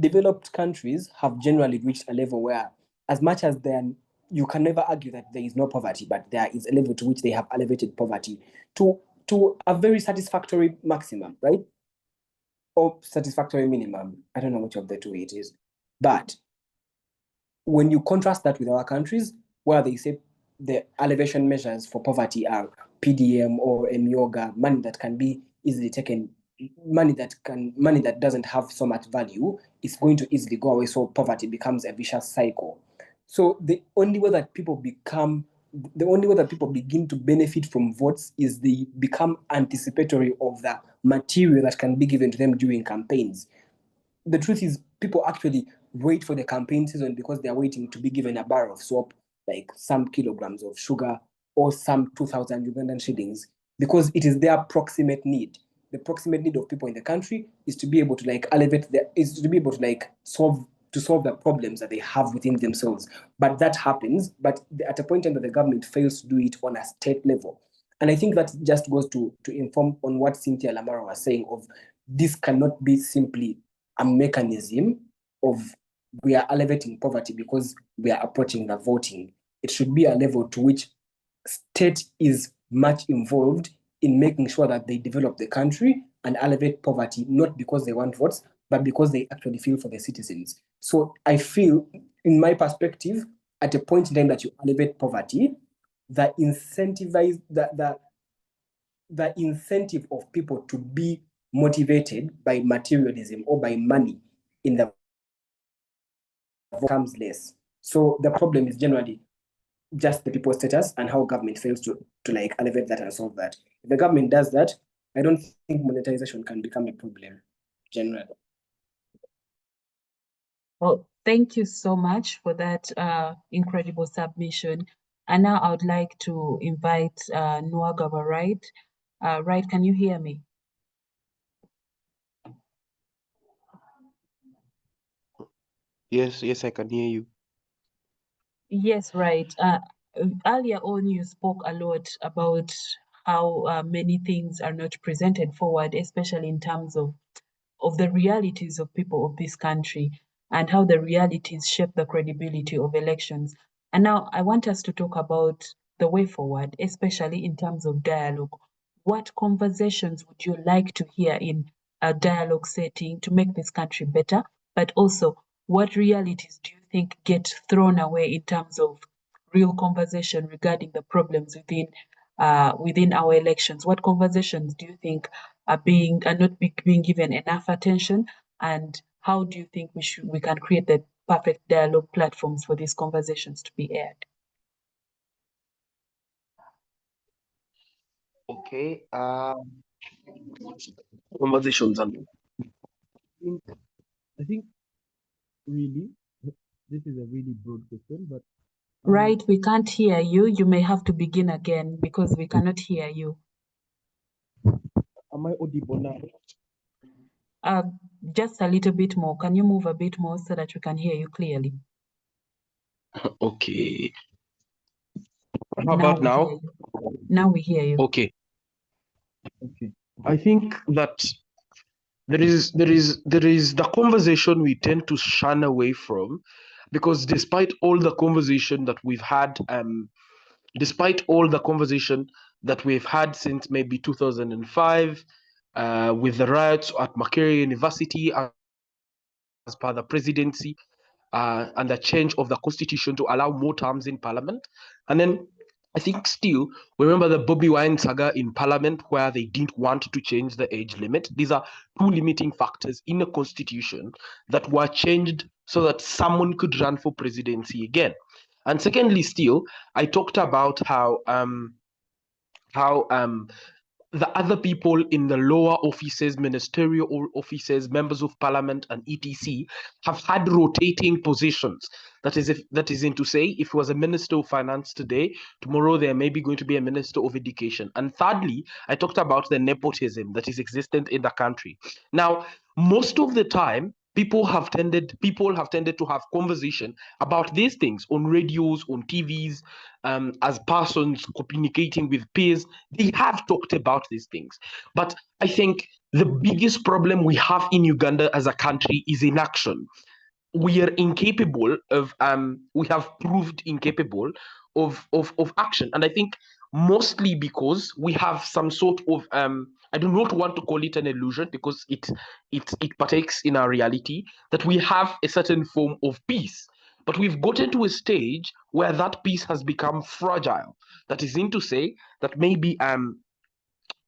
Developed countries have generally reached a level where, as much as you can never argue that there is no poverty, but there is a level to which they have elevated poverty to a very satisfactory maximum, right? Or satisfactory minimum. I don't know which of the two it is. But when you contrast that with our countries, where they say the elevation measures for poverty are PDM or MYOGA, money that can be easily taken, money that doesn't have so much value, is going to easily go away. So poverty becomes a vicious cycle. So the only way that people begin to benefit from votes is they become anticipatory of the material that can be given to them during campaigns. The truth is, people actually wait for the campaign season because they're waiting to be given a bar of soap, like some kilograms of sugar, or some 2,000 Ugandan shillings, because it is their proximate need. The proximate need of people in the country is to be able to solve the problems that they have within themselves. But that happens, but at a point in that the government fails to do it on a state level. And I think that just goes to inform on what Cynthia Lamaro was saying of, this cannot be simply a mechanism of we are elevating poverty because we are approaching the voting. It should be a level to which state is much involved in making sure that they develop the country and elevate poverty, not because they want votes, but because they actually feel for the citizens. So I feel, in my perspective, at a point in time that you elevate poverty, the incentive of people to be motivated by materialism or by money in the becomes less. So the problem is generally just the people's status and how government fails to like elevate that and solve that. If the government does that, I don't think monetization can become a problem generally. Well, thank you so much for that incredible submission. And now I would like to invite Nuwagaba, Wright. Wright, can you hear me? Yes, I can hear you. Yes, right. Earlier on, you spoke a lot about how many things are not presented forward, especially in terms of the realities of people of this country and how the realities shape the credibility of elections. And now I want us to talk about the way forward, especially in terms of dialogue. What conversations would you like to hear in a dialogue setting to make this country better? But also, what realities do you think get thrown away in terms of real conversation regarding the problems within our elections? What conversations do you think are not being given enough attention, and how do you think we can create the perfect dialogue platforms for these conversations to be aired? Okay. Conversations and I think really this is a really broad question, but Right, we can't hear you. You may have to begin again because we cannot hear you. am I audible now? Just a little bit more. Can you move a bit more so that we can hear you clearly? Okay. How about we hear now? you. Now we hear you. Okay. Okay. I think that there is the conversation we tend to shun away from, because despite all the conversation that we've had, since maybe 2005, with the riots at Makerere University as per the presidency, and the change of the constitution to allow more terms in parliament. And then I think still, we remember the Bobby Wine saga in parliament where they didn't want to change the age limit. These are two limiting factors in a constitution that were changed so that someone could run for presidency again. And secondly, still, I talked about how the other people in the lower offices, ministerial offices, members of parliament, and etc., have had rotating positions. That is to say, if he was a minister of finance today, tomorrow there may be going to be a minister of education. And thirdly, I talked about the nepotism that is existent in the country. Now, most of the time, people have tended to have conversation about these things on radios, on TVs, as persons communicating with peers. They have talked about these things. But I think the biggest problem we have in Uganda as a country is inaction. We are incapable of we have proved incapable of action. And I think mostly because we have some sort of I do not want to call it an illusion, because it partakes in our reality, that we have a certain form of peace. But we've gotten to a stage where that peace has become fragile. That is to say that maybe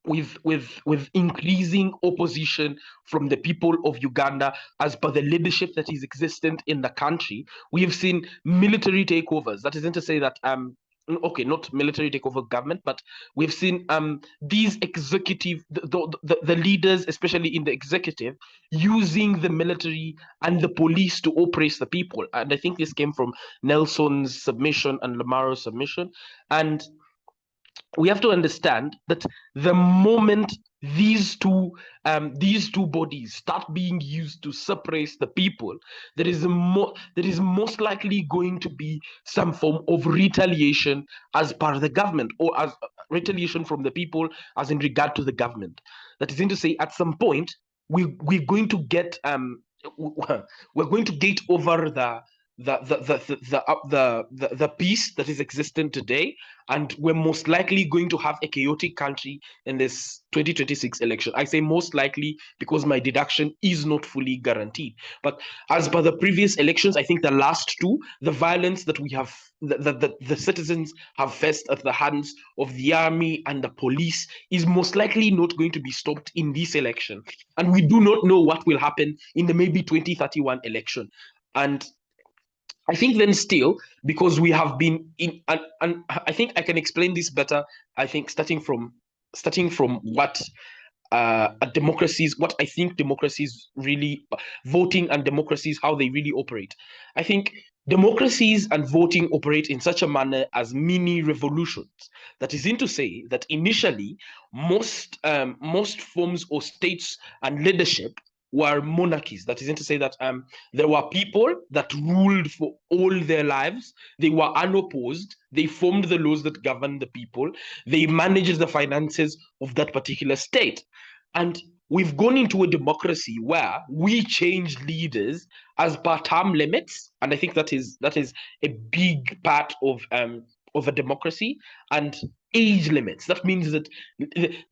with increasing opposition from the people of Uganda as per the leadership that is existent in the country, we have seen military takeovers. That isn't to say that okay, not military takeover government, but we've seen these executive the leaders, especially in the executive, using the military and the police to oppress the people. And I think this came from Nelson's submission and Lamaro's submission. And we have to understand that the moment these two bodies start being used to suppress the people, there is most likely going to be some form of retaliation as per the government, or as retaliation from the people as in regard to the government. That is to say, at some point we're going to get we're going to get over the peace that is existent today, and we're most likely going to have a chaotic country in this 2026 election. I say most likely because my deduction is not fully guaranteed. But as per the previous elections, I think the last two, the violence that we have, the citizens have faced at the hands of the army and the police, is most likely not going to be stopped in this election. And we do not know what will happen in the maybe 2031 election. And I think then still, because we have been in, and I think I can explain this better. I think starting from what what I think democracies really, voting and democracies, how they really operate. I think democracies and voting operate in such a manner as mini revolutions. That is to say that initially most forms of states and leadership were monarchies. That is to say that there were people that ruled for all their lives. They were unopposed. They formed the laws that govern the people. They managed the finances of that particular state. And we've gone into a democracy where we change leaders as per term limits. And I think that is a big part of a democracy, and age limits. That means that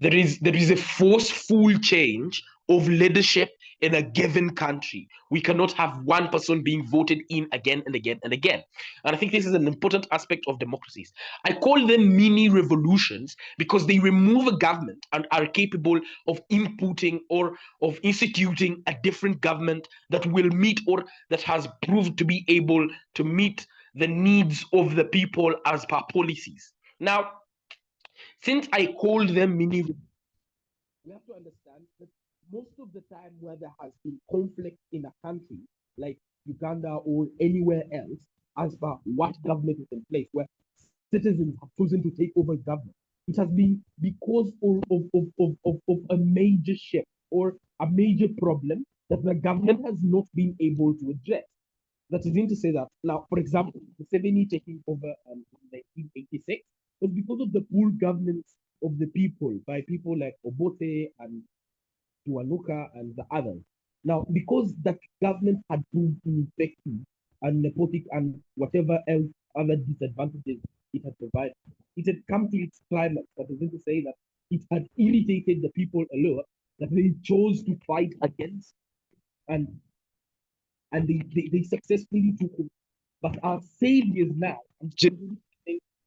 there is a forceful change of leadership in a given country. We cannot have one person being voted in again and again and again. And I think this is an important aspect of democracies. I call them mini revolutions because they remove a government and are capable of inputting or of instituting a different government that will meet, or that has proved to be able to meet, the needs of the people as per policies. Now, since I called them mini, we have to understand that most of the time where there has been conflict in a country, like Uganda or anywhere else as per what government is in place, where citizens have chosen to take over government. It has been because of a major shift or a major problem that the government has not been able to address. That is mean to say that now, for example, Museveni taking over in 1986 was because of the poor governance of the people by people like Obote and Tuanuka and the others. Now, because that government had proved ineffective and nepotic and whatever else other disadvantages it had provided, it had come to its climax. That is to say that it had irritated the people a lot that they chose to fight against, and they successfully took it. But our saviors now,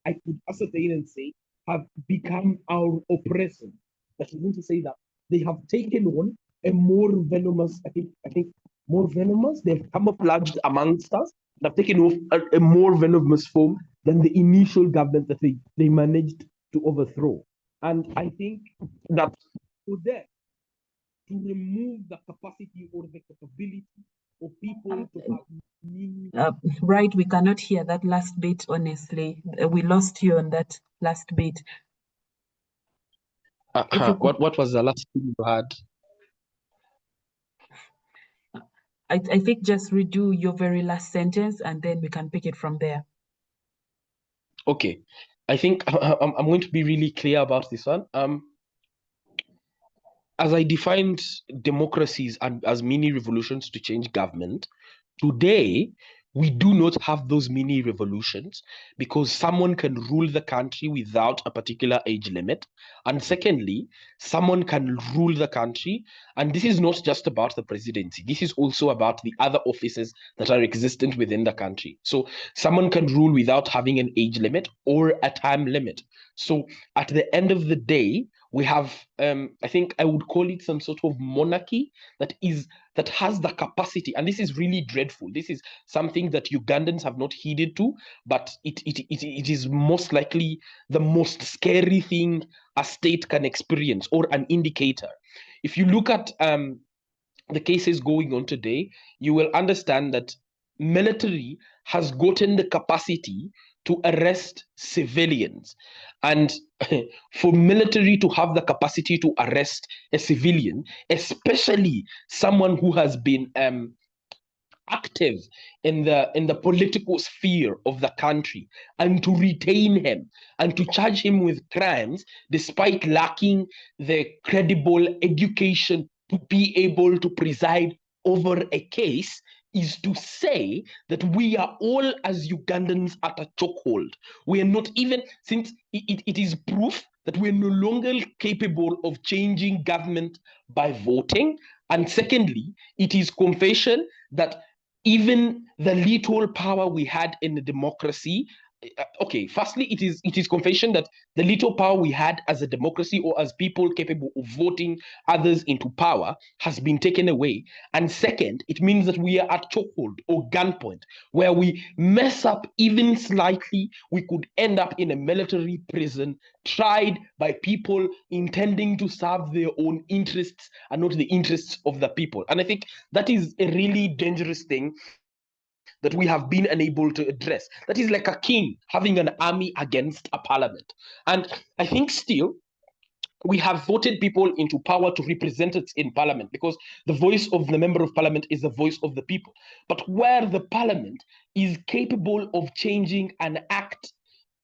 I could ascertain and say, have become our oppressors. That is to say that they have taken on a more venomous, I think more venomous, they've camouflaged amongst us, they've taken off a more venomous form than the initial government that they managed to overthrow. And I think that for them to remove the capacity or the capability of people to have meaning. Right, we cannot hear that last bit, honestly. We lost you on that last bit. What was the last thing you had? I think just redo your very last sentence and then we can pick it from there. Okay, I think I'm going to be really clear about this one. As I defined democracies and as mini revolutions to change government, today we do not have those mini revolutions because someone can rule the country without a particular age limit. And secondly, someone can rule the country. And this is not just about the presidency. This is also about the other offices that are existent within the country. So someone can rule without having an age limit or a time limit. So at the end of the day, we have, I think I would call it some sort of monarchy that has the capacity, and this is really dreadful. This is something that Ugandans have not heeded to, but it is most likely the most scary thing a state can experience, or an indicator. If you look at the cases going on today, you will understand that military has gotten the capacity to arrest civilians. And for military to have the capacity to arrest a civilian, especially someone who has been active in the political sphere of the country, and to retain him and to charge him with crimes despite lacking the credible education to be able to preside over a case, is to say that we are all as Ugandans at a chokehold. We are not even, since it is proof that we're no longer capable of changing government by voting. And secondly, it is confession that even the little power we had in the democracy, okay, firstly, it is confession that the little power we had as a democracy or as people capable of voting others into power has been taken away. And second, it means that we are at chokehold or gunpoint, where we mess up even slightly, we could end up in a military prison, tried by people intending to serve their own interests and not the interests of the people. And I think that is a really dangerous thing that we have been unable to address. That is like a king having an army against a parliament. And I think still we have voted people into power to represent us in parliament, because the voice of the member of parliament is the voice of the people. But where the parliament is capable of changing an act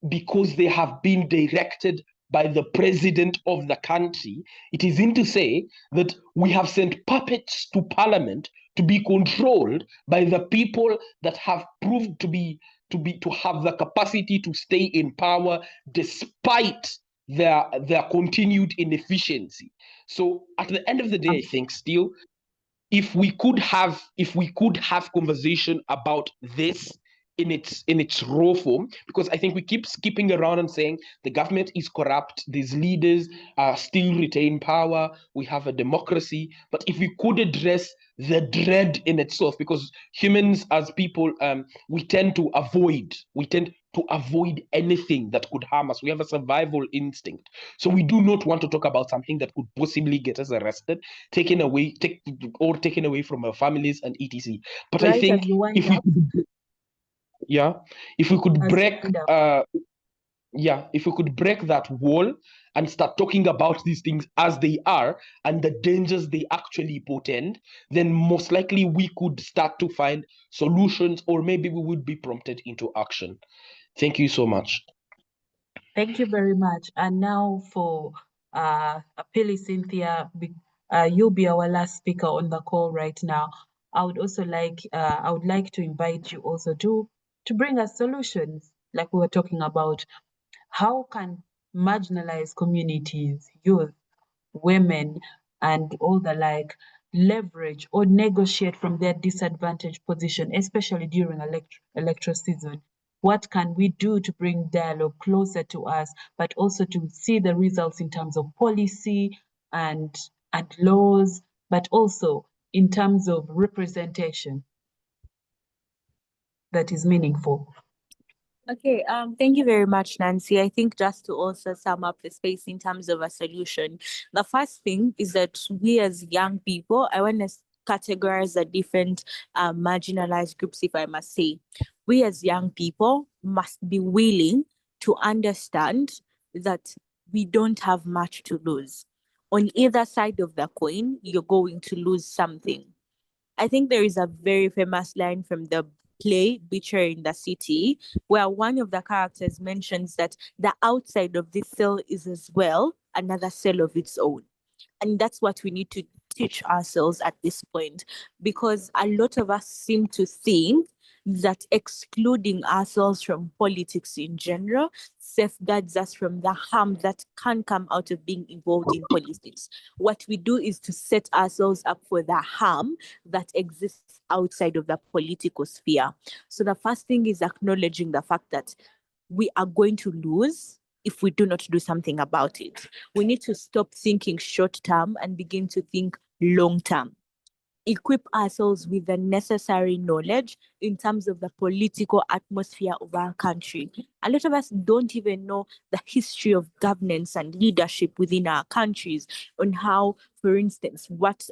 because they have been directed by the president of the country, it is in to say that we have sent puppets to parliament to be controlled by the people that have proved to have the capacity to stay in power despite their continued inefficiency. So at the end of the day, I think still, if we could have conversation about this in its raw form, because I think we keep skipping around and saying the government is corrupt, these leaders still retain power, we have a democracy. But if we could address the dread in itself, because humans as people, we tend to avoid anything that could harm us. We have a survival instinct, so we do not want to talk about something that could possibly get us arrested, taken away from our families and etc. But I Right, think as you wind if we up, yeah, if we could as you break wind up. if we could break that wall and start talking about these things as they are and the dangers they actually portend, then most likely we could start to find solutions, or maybe we would be prompted into action. Thank you so much. Thank you very much. And now for Apili, Cynthia, you'll be our last speaker on the call right now. I would like to invite you also to bring us solutions, like we were talking about. How can marginalized communities, youth, women, and all the like leverage or negotiate from their disadvantaged position, especially during electoral season? What can we do to bring dialogue closer to us, but also to see the results in terms of policy and laws, but also in terms of representation that is meaningful? Okay, thank you very much, Nancy. I think just to also sum up the space in terms of a solution, the first thing is that we as young people, I want to categorize the different marginalized groups, if I must say. We as young people must be willing to understand that we don't have much to lose. On either side of the coin, you're going to lose something. I think there is a very famous line from the play Beecher in the City, where one of the characters mentions that the outside of this cell is as well another cell of its own. And that's what we need to teach ourselves at this point, because a lot of us seem to think that excluding ourselves from politics in general safeguards us from the harm that can come out of being involved in politics. What we do is to set ourselves up for the harm that exists outside of the political sphere. So the first thing is acknowledging the fact that we are going to lose if we do not do something about it. We need to stop thinking short term and begin to think long term. Equip ourselves with the necessary knowledge in terms of the political atmosphere of our country. A lot of us don't even know the history of governance and leadership within our countries, on how, for instance, what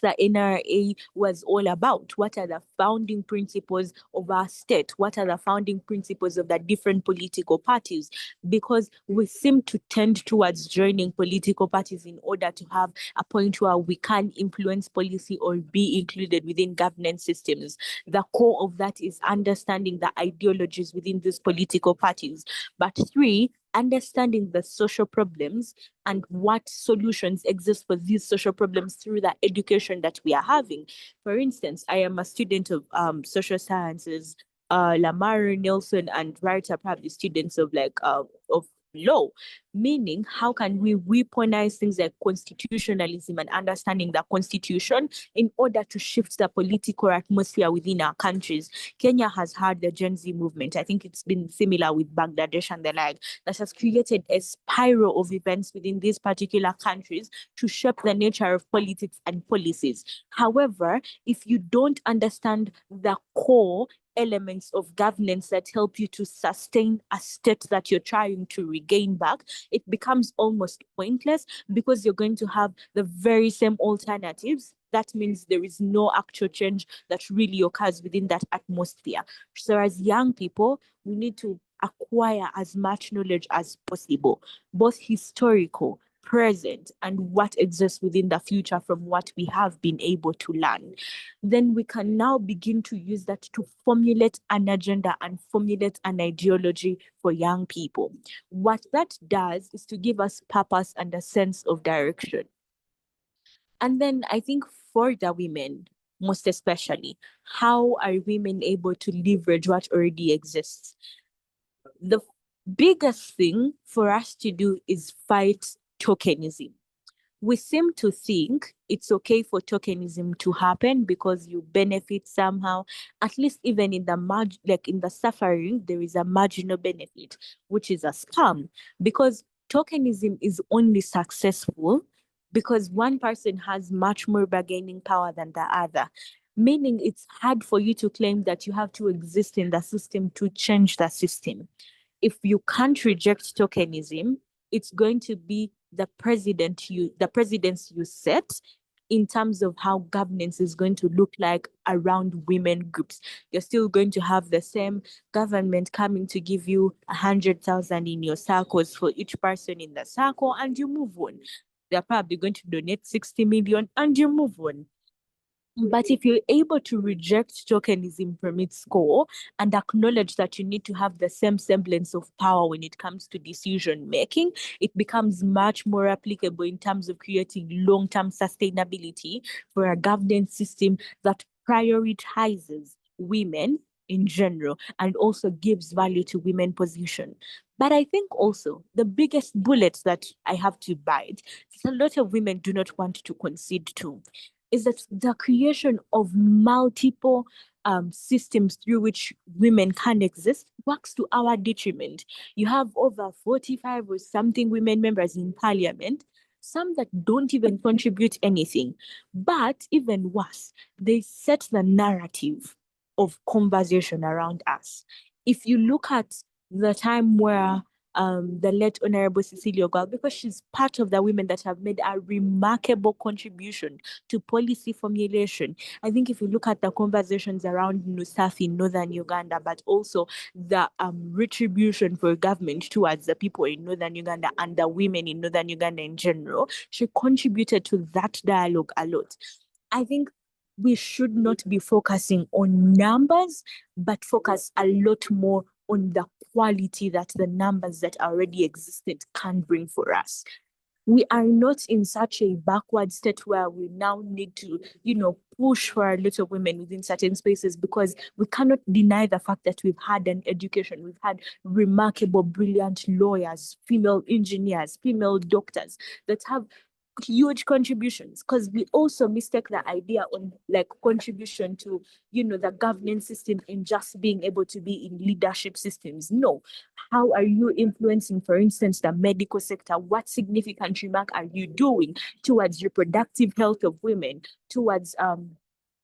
the NRA was all about. What are the founding principles of our state? What are the founding principles of the different political parties? Because we seem to tend towards joining political parties in order to have a point where we can influence policy or be included within governance systems. The core of that is understanding the ideologies within these political parties. But three, understanding the social problems and what solutions exist for these social problems through the education that we are having. For instance, I am a student of social sciences. Lamaro, Nelson, and Wright are probably students of of law, meaning how can we weaponize things like constitutionalism and understanding the constitution in order to shift the political atmosphere within our countries. Kenya has had the Gen Z movement. I think it's been similar with Bangladesh and the like, that has created a spiral of events within these particular countries to shape the nature of politics and policies. However, if you don't understand the core elements of governance that help you to sustain a state that you're trying to regain back, it becomes almost pointless, because you're going to have the very same alternatives. That means there is no actual change that really occurs within that atmosphere. So as young people, we need to acquire as much knowledge as possible, both historical, present, and what exists within the future from what we have been able to learn. Then we can now begin to use that to formulate an agenda and formulate an ideology for young people. What that does is to give us purpose and a sense of direction. And then I think for the women, most especially, how are women able to leverage what already exists? The biggest thing for us to do is fight tokenism. We seem to think it's okay for tokenism to happen because you benefit somehow. At least even in the in the suffering, there is a marginal benefit, which is a scam. Because tokenism is only successful because one person has much more bargaining power than the other. Meaning it's hard for you to claim that you have to exist in the system to change the system. If you can't reject tokenism, it's going to be the presidents you set in terms of how governance is going to look like around women groups. You're still going to have the same government coming to give you 100,000 in your circles for each person in the circle, and you move on. They're probably going to donate 60 million and you move on. But if you're able to reject tokenism from its core and acknowledge that you need to have the same semblance of power when it comes to decision making, it becomes much more applicable in terms of creating long-term sustainability for a governance system that prioritizes women in general and also gives value to women position. But I think also the biggest bullet that I have to bite, that a lot of women do not want to concede to, is that the creation of multiple systems through which women can exist works to our detriment. You have over 45 or something women members in parliament, some that don't even contribute anything. But even worse, they set the narrative of conversation around us. If you look at the time where the late Honorable Cecilia Ogal, because she's part of the women that have made a remarkable contribution to policy formulation. I think if you look at the conversations around NUSAF in northern Uganda, but also the retribution for government towards the people in northern Uganda and the women in northern Uganda in general, she contributed to that dialogue a lot. I think we should not be focusing on numbers, but focus a lot more on the quality that the numbers that already existed can bring for us. We are not in such a backward state where we now need to, push for a lot of women within certain spaces, because we cannot deny the fact that we've had an education, we've had remarkable, brilliant lawyers, female engineers, female doctors that have huge contributions, because we also mistake the idea on like contribution to the governance system in just being able to be in leadership systems. No, how are you influencing, for instance, the medical sector? What significant remark are you doing towards reproductive health of women, towards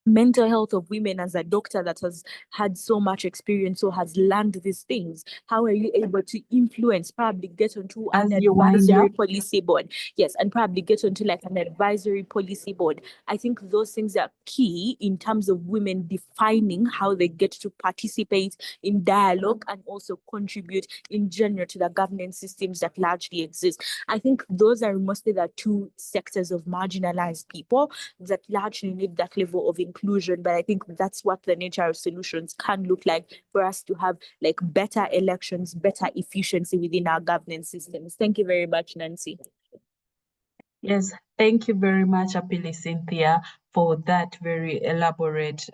mental health of women? As a doctor that has had so much experience or has learned these things, how are you able to influence, probably get onto an advisory policy board? Yes, and probably get onto like an advisory policy board. I think those things are key in terms of women defining how they get to participate in dialogue and also contribute in general to the governance systems that largely exist. I think those are mostly the two sectors of marginalized people that largely need that level of inclusion. But I think that's what the nature of solutions can look like for us to have like better elections, better efficiency within our governance systems. Thank you very much, Nancy. Yes, thank you very much, Apili Cynthia, for that very elaborate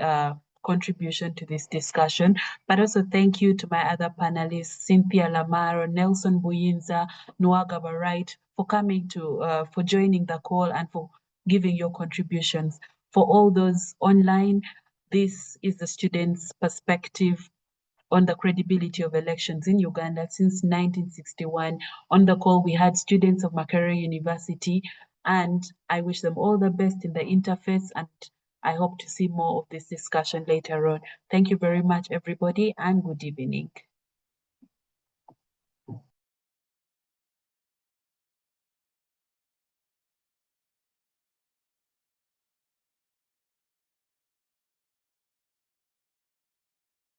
contribution to this discussion. But also thank you to my other panelists, Cynthia, Lamaro, Nelson, Buyinza, Nuwagaba, Wright, for coming for joining the call and for giving your contributions. For all those online, this is the students' perspective on the credibility of elections in Uganda since 1961. On the call, we had students of Makerere University, and I wish them all the best in the interface, and I hope to see more of this discussion later on. Thank you very much, everybody, and good evening.